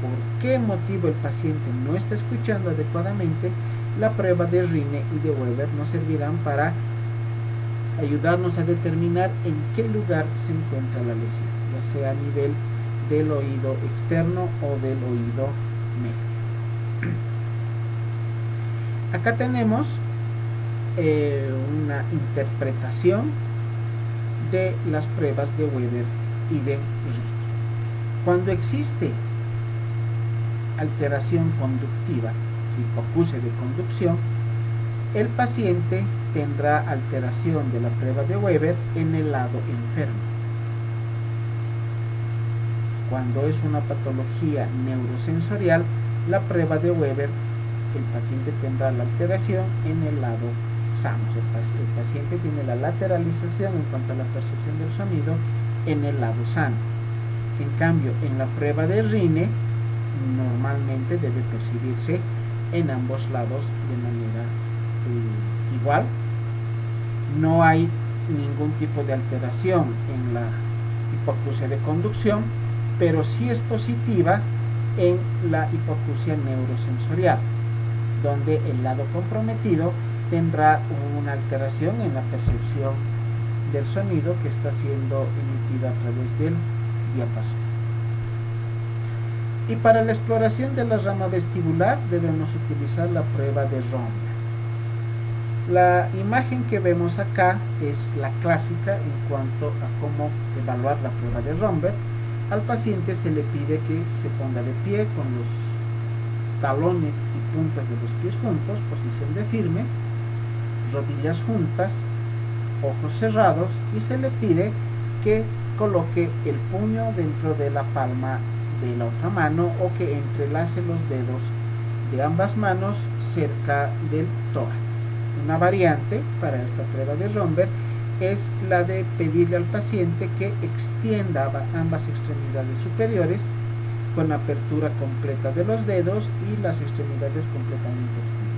por qué motivo el paciente no está escuchando adecuadamente, la prueba de Rine y de Weber nos servirán para ayudarnos a determinar en qué lugar se encuentra la lesión, ya sea a nivel del oído externo o del oído medio. Acá tenemos una interpretación de las pruebas de Weber y de Rine. Cuando existe alteración conductiva, hipoacusia de conducción, el paciente tendrá alteración de la prueba de Weber en el lado enfermo. Cuando es una patología neurosensorial, la prueba de Weber, el paciente tendrá la alteración en el lado sano. El paciente tiene la lateralización en cuanto a la percepción del sonido en el lado sano. En cambio, en la prueba de Rine, normalmente debe percibirse en ambos lados de manera igual. No hay ningún tipo de alteración en la hipoacusia de conducción, pero sí es positiva en la hipoacusia neurosensorial, donde el lado comprometido tendrá una alteración en la percepción del sonido que está siendo emitido a través del diapasón. Y para la exploración de la rama vestibular debemos utilizar la prueba de Romer. La imagen que vemos acá es la clásica en cuanto a cómo evaluar la prueba de Romberg. Al paciente se le pide que se ponga de pie con los talones y puntas de los pies juntos, posición de firme, rodillas juntas, ojos cerrados, y se le pide que coloque el puño dentro de la palma de la otra mano o que entrelace los dedos de ambas manos cerca del tórax. Una variante para esta prueba de Romberg es la de pedirle al paciente que extienda ambas extremidades superiores con apertura completa de los dedos y las extremidades completamente extendidas.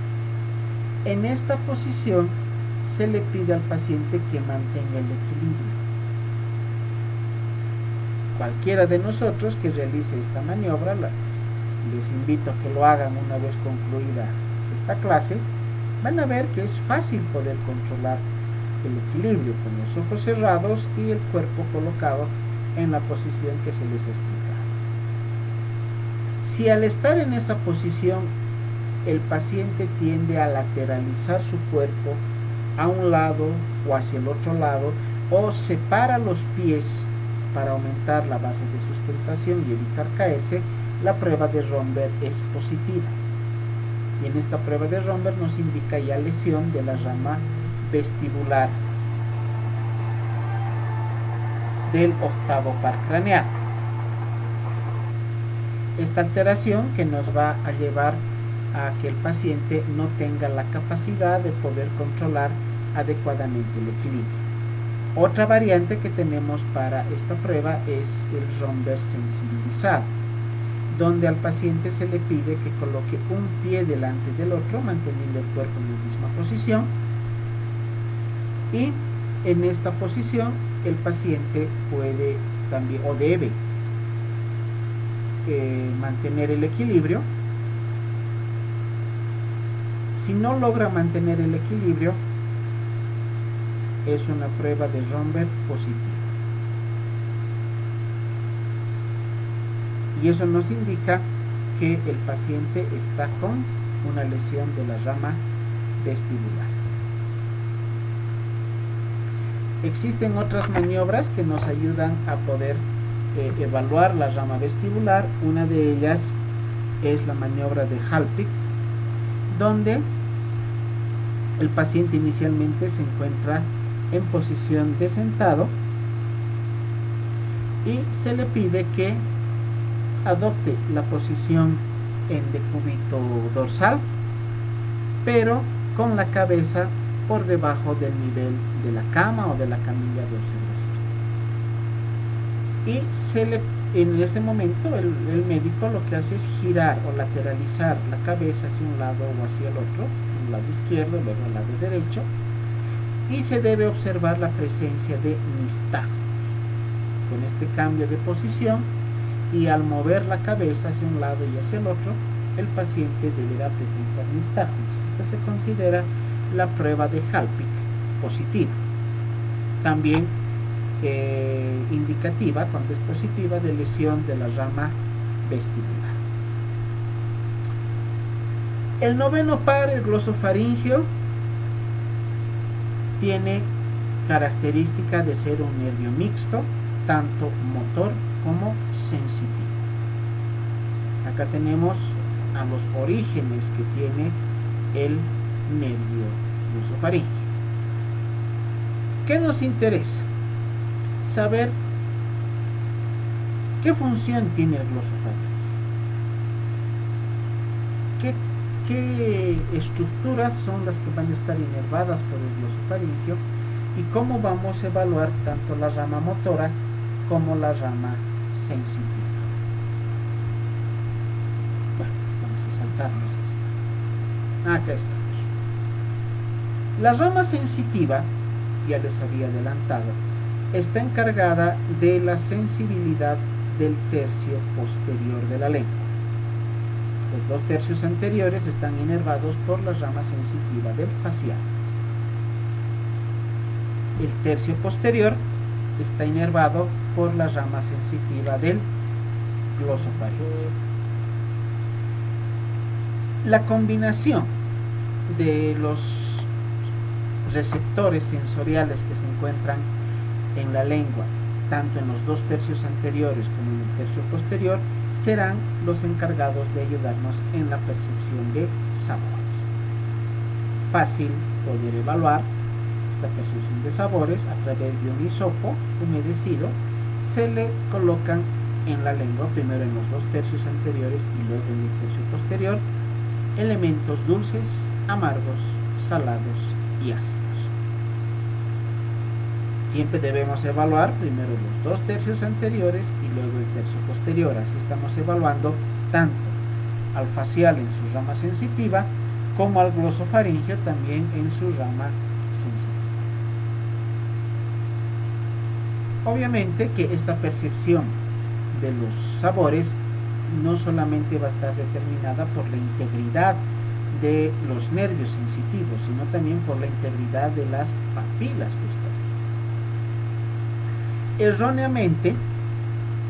En esta posición se le pide al paciente que mantenga el equilibrio. Cualquiera de nosotros que realice esta maniobra, les invito a que lo hagan una vez concluida esta clase, van a ver que es fácil poder controlar el equilibrio con los ojos cerrados y el cuerpo colocado en la posición que se les explica. Si al estar en esa posición el paciente tiende a lateralizar su cuerpo a un lado o hacia el otro lado, o separa los pies para aumentar la base de sustentación y evitar caerse, la prueba de Romberg es positiva. Y en esta prueba de Romberg nos indica ya lesión de la rama vestibular del octavo par craneal. Esta alteración que nos va a llevar a que el paciente no tenga la capacidad de poder controlar adecuadamente el equilibrio. Otra variante que tenemos para esta prueba es el Romberg sensibilizado, donde al paciente se le pide que coloque un pie delante del otro, manteniendo el cuerpo en la misma posición, y en esta posición el paciente puede también o debe mantener el equilibrio. Si no logra mantener el equilibrio, es una prueba de Romberg positiva. Y eso nos indica que el paciente está con una lesión de la rama vestibular. Existen otras maniobras que nos ayudan a poder evaluar la rama vestibular. Una de ellas es la maniobra de Hallpike, donde el paciente inicialmente se encuentra en posición de sentado y se le pide que adopte la posición en decúbito dorsal, pero con la cabeza por debajo del nivel de la cama o de la camilla de observación. Y en ese momento el médico lo que hace es girar o lateralizar la cabeza hacia un lado o hacia el otro, un lado izquierdo, luego al lado derecho, y se debe observar la presencia de nistagmos. Con este cambio de posición y al mover la cabeza hacia un lado y hacia el otro, el paciente deberá presentar nistagmos. Esta se considera la prueba de Hallpike positiva. También indicativa, cuando es positiva, de lesión de la rama vestibular. El noveno par, el glosofaringeo, tiene característica de ser un nervio mixto, tanto motor como sensitivo. Acá tenemos a los orígenes que tiene el nervio glosofaringeo. ¿Qué nos interesa? Saber qué función tiene el glosofaringeo, qué estructuras son las que van a estar inervadas por el glosofaringeo y cómo vamos a evaluar tanto la rama motora como la rama sensitiva. Bueno, vamos a saltarnos esta. Acá estamos. La rama sensitiva, ya les había adelantado, está encargada de la sensibilidad del tercio posterior de la lengua. Los dos tercios anteriores están inervados por la rama sensitiva del facial. El tercio posterior está inervado por la rama sensitiva del glosofaringeo. La combinación de los receptores sensoriales que se encuentran en la lengua, tanto en los 2 tercios anteriores como en el tercio posterior, serán los encargados de ayudarnos en la percepción de sabores. Fácil poder evaluar esta percepción de sabores a través de un hisopo humedecido. Se le colocan en la lengua, primero en los 2 tercios anteriores y luego en el tercio posterior, elementos dulces, amargos, salados y ácidos. Siempre debemos evaluar primero los 2 tercios anteriores y luego el tercio posterior. Así estamos evaluando tanto al facial en su rama sensitiva como al glosofaringeo también en su rama sensitiva. Obviamente que esta percepción de los sabores no solamente va a estar determinada por la integridad de los nervios sensitivos, sino también por la integridad de las papilas gustativas. Erróneamente,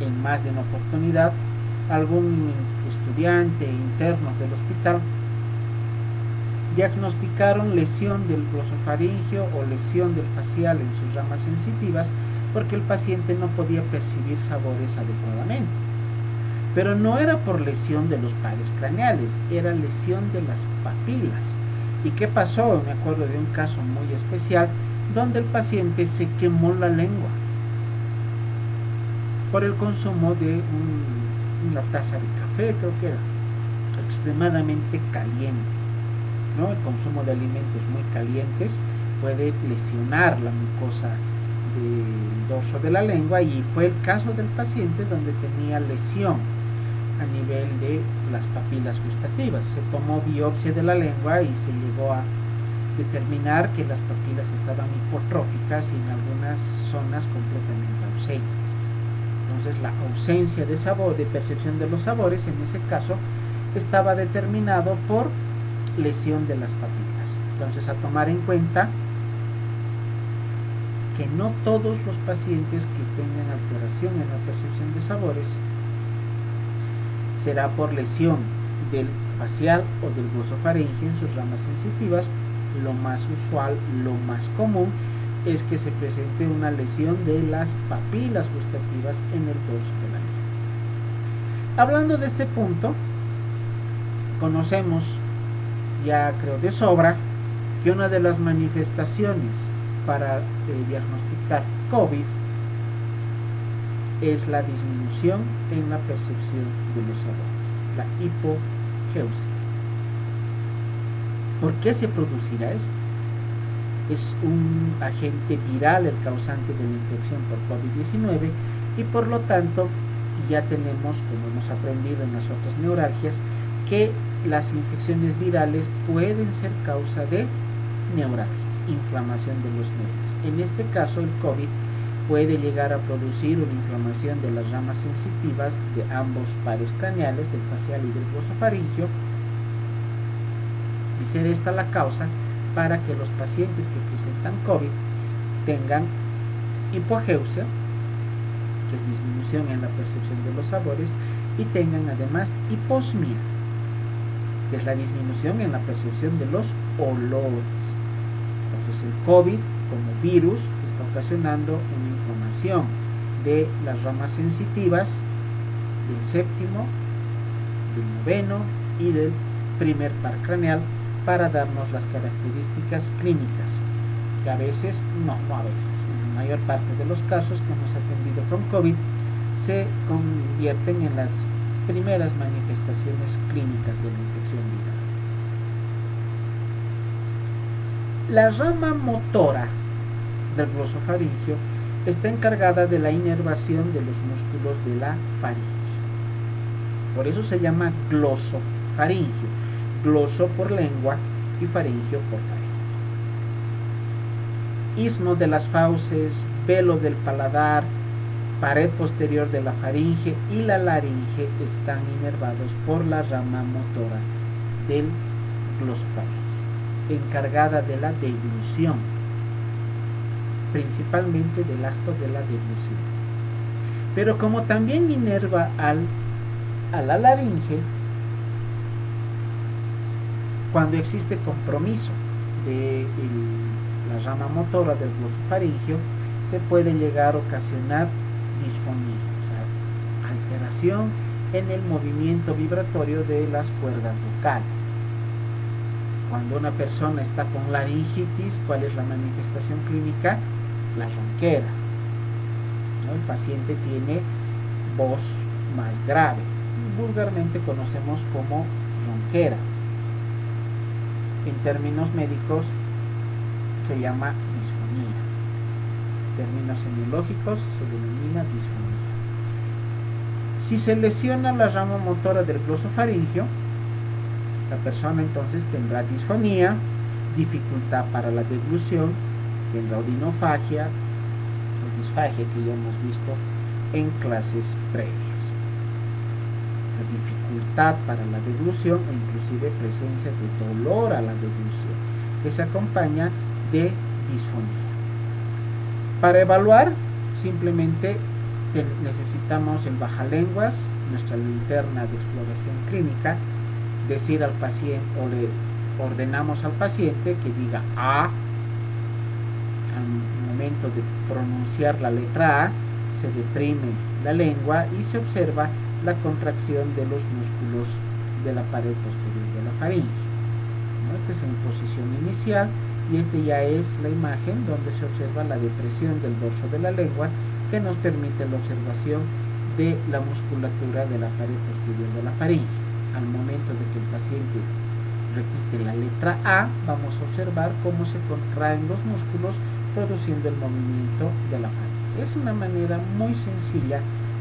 en más de una oportunidad, algún estudiante internos del hospital diagnosticaron lesión del glosofaringeo o lesión del facial en sus ramas sensitivas porque el paciente no podía percibir sabores adecuadamente. Pero no era por lesión de los pares craneales, era lesión de las papilas. ¿Y qué pasó? Me acuerdo de un caso muy especial donde el paciente se quemó la lengua por el consumo de una taza de café, creo que era extremadamente caliente, ¿no? El consumo de alimentos muy calientes puede lesionar la mucosa del dorso de la lengua, y fue el caso del paciente donde tenía lesión a nivel de las papilas gustativas. Se tomó biopsia de la lengua y se llegó a determinar que las papilas estaban hipotróficas y en algunas zonas completamente ausentes. Entonces la ausencia de sabor, de percepción de los sabores, en ese caso estaba determinado por lesión de las papilas. Entonces, a tomar en cuenta que no todos los pacientes que tengan alteración en la percepción de sabores será por lesión del facial o del glosofaringeo en sus ramas sensitivas. Lo más usual, lo más común es que se presente una lesión de las papilas gustativas en el dorso de la lengua. Hablando de este punto, conocemos ya creo de sobra que una de las manifestaciones para diagnosticar COVID es la disminución en la percepción de los sabores, la hipogeusia. ¿Por qué se producirá esto? Es un agente viral el causante de la infección por COVID-19 y por lo tanto ya tenemos, como hemos aprendido en las otras neuralgias, que las infecciones virales pueden ser causa de neuralgias, inflamación de los nervios. En este caso, el COVID puede llegar a producir una inflamación de las ramas sensitivas de ambos pares craneales, del facial y del glosofaringeo, y ser esta la causa para que los pacientes que presentan COVID tengan hipogeusia, que es disminución en la percepción de los sabores, y tengan además hiposmia, que es la disminución en la percepción de los olores. Entonces el COVID como virus está ocasionando una inflamación de las ramas sensitivas del séptimo, del noveno y del primer par craneal, para darnos las características clínicas, que a veces, no a veces, en la mayor parte de los casos que hemos atendido con COVID, se convierten en las primeras manifestaciones clínicas de la infección viral. La rama motora del glosofaringeo está encargada de la inervación de los músculos de la faringe. Por eso se llama glosofaringeo. Gloso por lengua y faringeo por faringe. Istmo de las fauces, velo del paladar, pared posterior de la faringe y la laringe están inervados por la rama motora del glosofaringeo, encargada de la deglución, principalmente del acto de la deglución. Pero como también inerva a la laringe, cuando existe compromiso de la rama motora del glosofaringio, se puede llegar a ocasionar disfonía, o sea, alteración en el movimiento vibratorio de las cuerdas vocales. Cuando una persona está con laringitis, ¿cuál es la manifestación clínica? La ronquera, ¿no? El paciente tiene voz más grave, vulgarmente conocemos como ronquera. En términos médicos se llama disfonía. En términos semiológicos se denomina disfonía. Si se lesiona la rama motora del glosofaringio, la persona entonces tendrá disfonía, dificultad para la deglución, tendrá odinofagia o disfagia, que ya hemos visto en clases previas. Dificultad para la deglución o inclusive presencia de dolor a la deglución, que se acompaña de disfonía. Para evaluar, simplemente necesitamos el bajalenguas, nuestra linterna de exploración clínica, decir al paciente, o le ordenamos al paciente que diga A. Al momento de pronunciar la letra A, se deprime la lengua y se observa la contracción de los músculos de la pared posterior de la faringe. Esta es en posición inicial y este ya es la imagen donde se observa la depresión del dorso de la lengua, que nos permite la observación de la musculatura de la pared posterior de la faringe. Al momento de que el paciente repite la letra A, vamos a observar cómo se contraen los músculos produciendo el movimiento de la faringe. Es una manera muy sencilla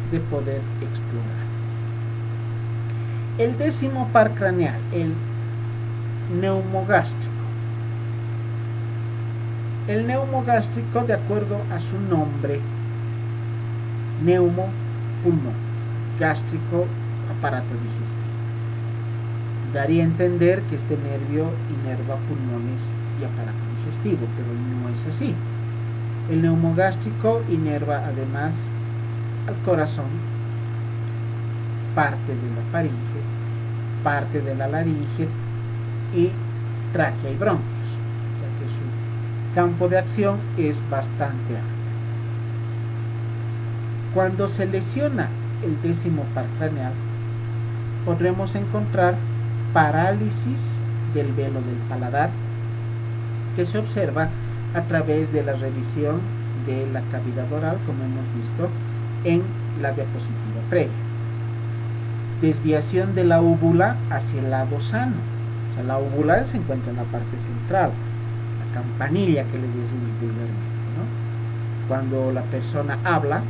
de poder explorar. El décimo par craneal, el neumogástrico. El neumogástrico, de acuerdo a su nombre, neumo, pulmones, gástrico, aparato digestivo, daría a entender que este nervio inerva pulmones y aparato digestivo, pero no es así. El neumogástrico inerva además al corazón, parte de la faringe, parte de la laringe y tráquea y bronquios, ya que su campo de acción es bastante amplio. Cuando se lesiona el décimo par craneal, podremos encontrar parálisis del velo del paladar, que se observa a través de la revisión de la cavidad oral, como hemos visto en la diapositiva previa. Desviación de la úvula hacia el lado sano. O sea, la úvula se encuentra en la parte central, la campanilla que le decimos vulgarmente, ¿no? Cuando la persona habla,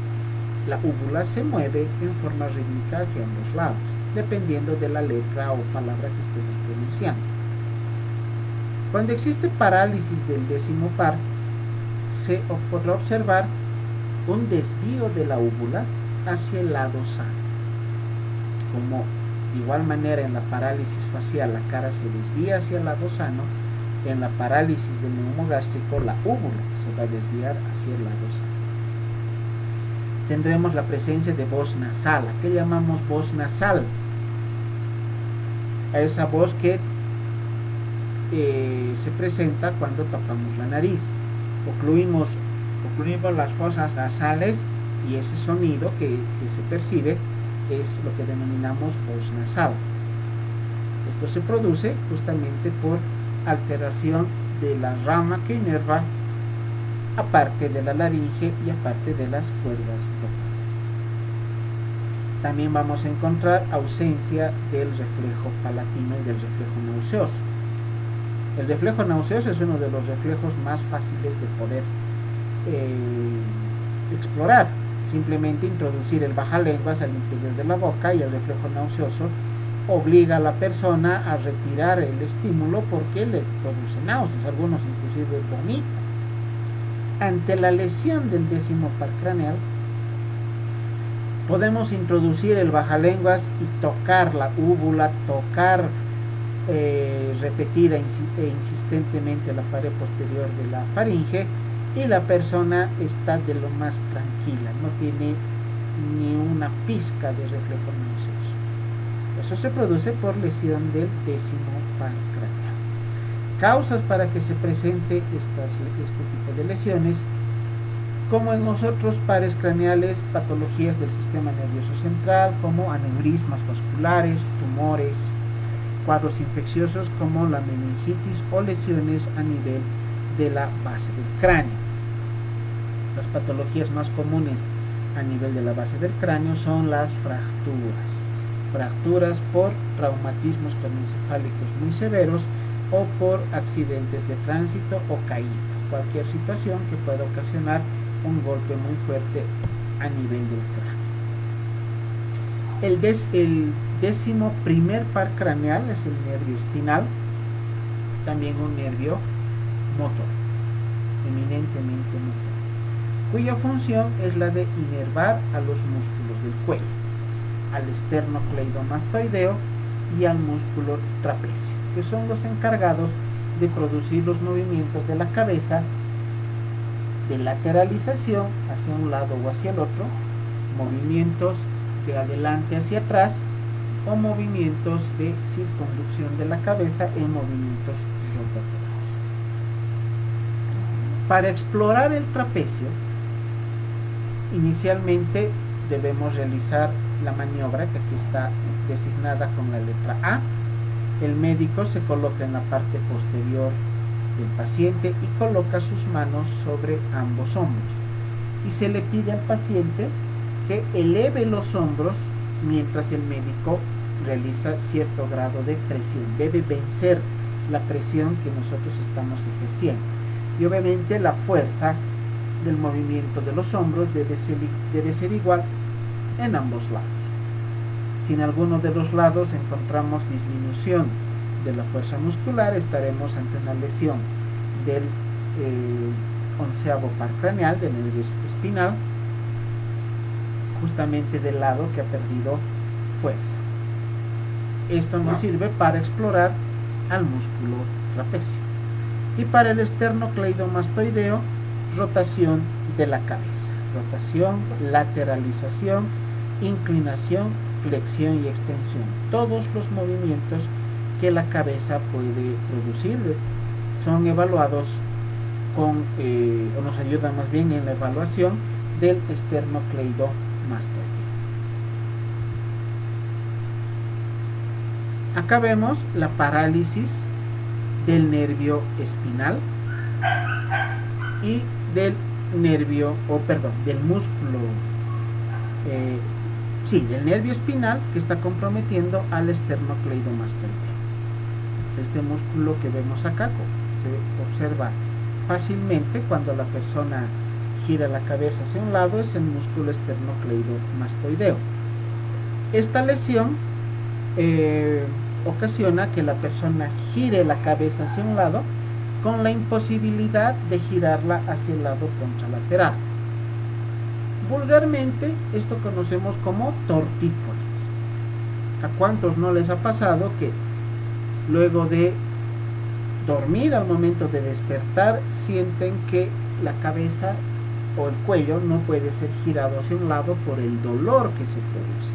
la úvula se mueve en forma rítmica hacia ambos lados, dependiendo de la letra o palabra que estemos pronunciando. Cuando existe parálisis del décimo par, se podrá observar un desvío de la úvula hacia el lado sano. Como de igual manera en la parálisis facial la cara se desvía hacia el lado sano, en la parálisis del neumogástrico la úvula se va a desviar hacia el lado sano. Tendremos la presencia de voz nasal. ¿A qué llamamos voz nasal? A esa voz que se presenta cuando tapamos la nariz. Ocluimos las fosas nasales y ese sonido que se percibe es lo que denominamos voz nasal. Esto se produce justamente por alteración de la rama que inerva aparte de la laringe y aparte de las cuerdas vocales. También vamos a encontrar ausencia del reflejo palatino y del reflejo nauseoso. El reflejo nauseoso es uno de los reflejos más fáciles de poder explorar. Simplemente introducir el bajalenguas al interior de la boca y el reflejo nauseoso obliga a la persona a retirar el estímulo porque le produce náuseas. Algunos inclusive vomitan. Ante la lesión del décimo par craneal, podemos introducir el bajalenguas y tocar la úvula, tocar repetida e insistentemente la pared posterior de la faringe, y la persona está de lo más tranquila, no tiene ni una pizca de reflejo nauseoso. Eso se produce por lesión del décimo par craneal. causas para que se presente este tipo de lesiones, como en los otros pares craneales, patologías del sistema nervioso central, como aneurismas vasculares, tumores, cuadros infecciosos como la meningitis o lesiones a nivel de la base del cráneo. Las patologías más comunes a nivel de la base del cráneo son las fracturas por traumatismos craneoencefálicos muy severos o por accidentes de tránsito o caídas, cualquier situación que pueda ocasionar un golpe muy fuerte a nivel del cráneo. El 11º par craneal es el nervio espinal, también un nervio motor, eminentemente motor, cuya función es la de inervar a los músculos del cuello, al esternocleidomastoideo y al músculo trapecio, que son los encargados de producir los movimientos de la cabeza de lateralización hacia un lado o hacia el otro, movimientos de adelante hacia atrás o movimientos de circunducción de la cabeza en movimientos rotatorios. Para explorar el trapecio, inicialmente debemos realizar la maniobra que aquí está designada con la letra A. El médico se coloca en la parte posterior del paciente y coloca sus manos sobre ambos hombros y se le pide al paciente que eleve los hombros mientras el médico realiza cierto grado de presión. Debe vencer la presión que nosotros estamos ejerciendo y obviamente la fuerza del movimiento de los hombros debe ser igual en ambos lados. Si en alguno de los lados encontramos disminución de la fuerza muscular, estaremos ante una lesión del 11º par craneal, del nervio espinal, justamente del lado que ha perdido fuerza. Esto nos sirve para explorar al músculo trapecio. Y para el esternocleidomastoideo, rotación de la cabeza, rotación, lateralización, inclinación, flexión y extensión. Todos los movimientos que la cabeza puede producir son evaluados o nos ayudan más bien en la evaluación del esternocleidomastoideo. Acá vemos la parálisis del nervio espinal y del del músculo, del nervio espinal que está comprometiendo al esternocleidomastoideo. Este músculo que vemos acá se observa fácilmente cuando la persona gira la cabeza hacia un lado, es el músculo esternocleidomastoideo. Esta lesión ocasiona que la persona gire la cabeza hacia un lado con la imposibilidad de girarla hacia el lado contralateral. Vulgarmente esto conocemos como tortícolis. ¿A cuántos no les ha pasado que luego de dormir, al momento de despertar, sienten que la cabeza o el cuello no puede ser girado hacia un lado por el dolor que se produce?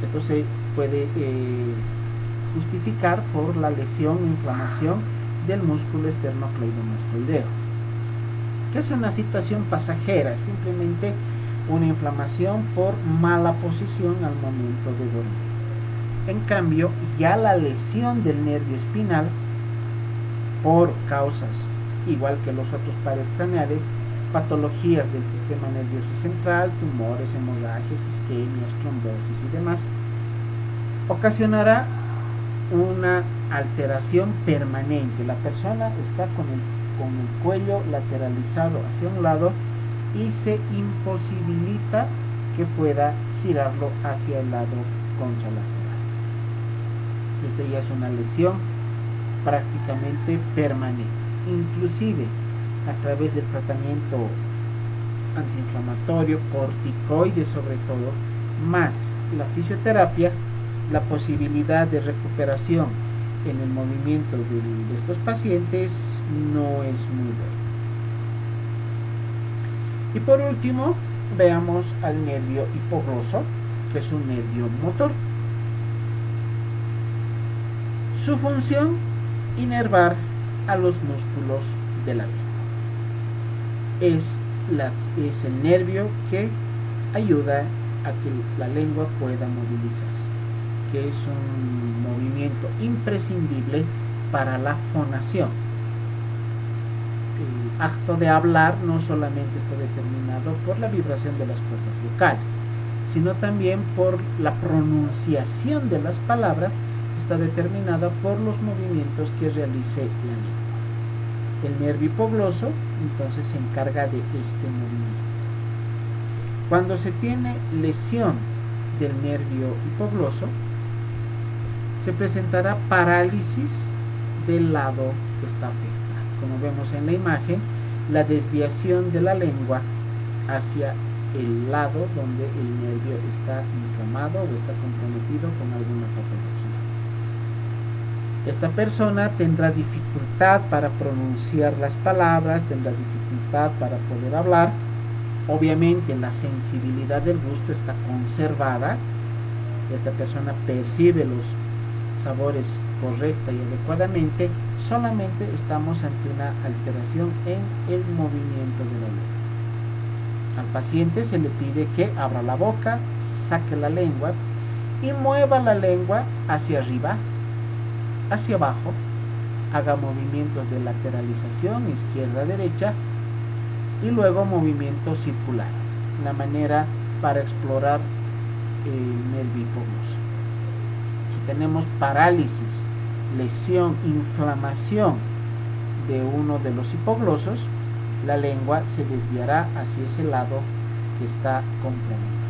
Esto se puede justificar por la lesión o inflamación del músculo esternocleidomastoideo, que es una situación pasajera, simplemente una inflamación por mala posición al momento de dormir. En cambio, ya la lesión del nervio espinal, por causas igual que los otros pares craneales, patologías del sistema nervioso central, tumores, hemorragias, isquemias, trombosis y demás, ocasionará una alteración permanente. La persona está con el cuello lateralizado hacia un lado y se imposibilita que pueda girarlo hacia el lado contralateral. Esta ya es una lesión prácticamente permanente. Inclusive a través del tratamiento antiinflamatorio, corticoide sobre todo, más la fisioterapia, la posibilidad de recuperación en el movimiento de estos pacientes no es muy buena. Y por último, veamos al nervio hipogloso, que es un nervio motor. Su función inervar a los músculos de la lengua. Es el nervio que ayuda a que la lengua pueda movilizarse, que es un movimiento imprescindible para la fonación. El acto de hablar no solamente está determinado por la vibración de las cuerdas vocales, sino también por la pronunciación de las palabras, está determinada por los movimientos que realice la lengua. El nervio hipogloso entonces se encarga de este movimiento. Cuando se tiene lesión del nervio hipogloso, se presentará parálisis del lado que está afectado. Como vemos en la imagen, la desviación de la lengua hacia el lado donde el nervio está inflamado o está comprometido con alguna patología. Esta persona tendrá dificultad para pronunciar las palabras, tendrá dificultad para poder hablar. Obviamente la sensibilidad del gusto está conservada. Esta persona percibe los sabores correcta y adecuadamente. Solamente estamos ante una alteración en el movimiento de la lengua. Al paciente se le pide que abra la boca, saque la lengua y mueva la lengua hacia arriba, hacia abajo, haga movimientos de lateralización izquierda-derecha y luego movimientos circulares, la manera para explorar el nervio hipogloso. Si tenemos parálisis, lesión, inflamación de uno de los hipoglosos, la lengua se desviará hacia ese lado que está comprometido.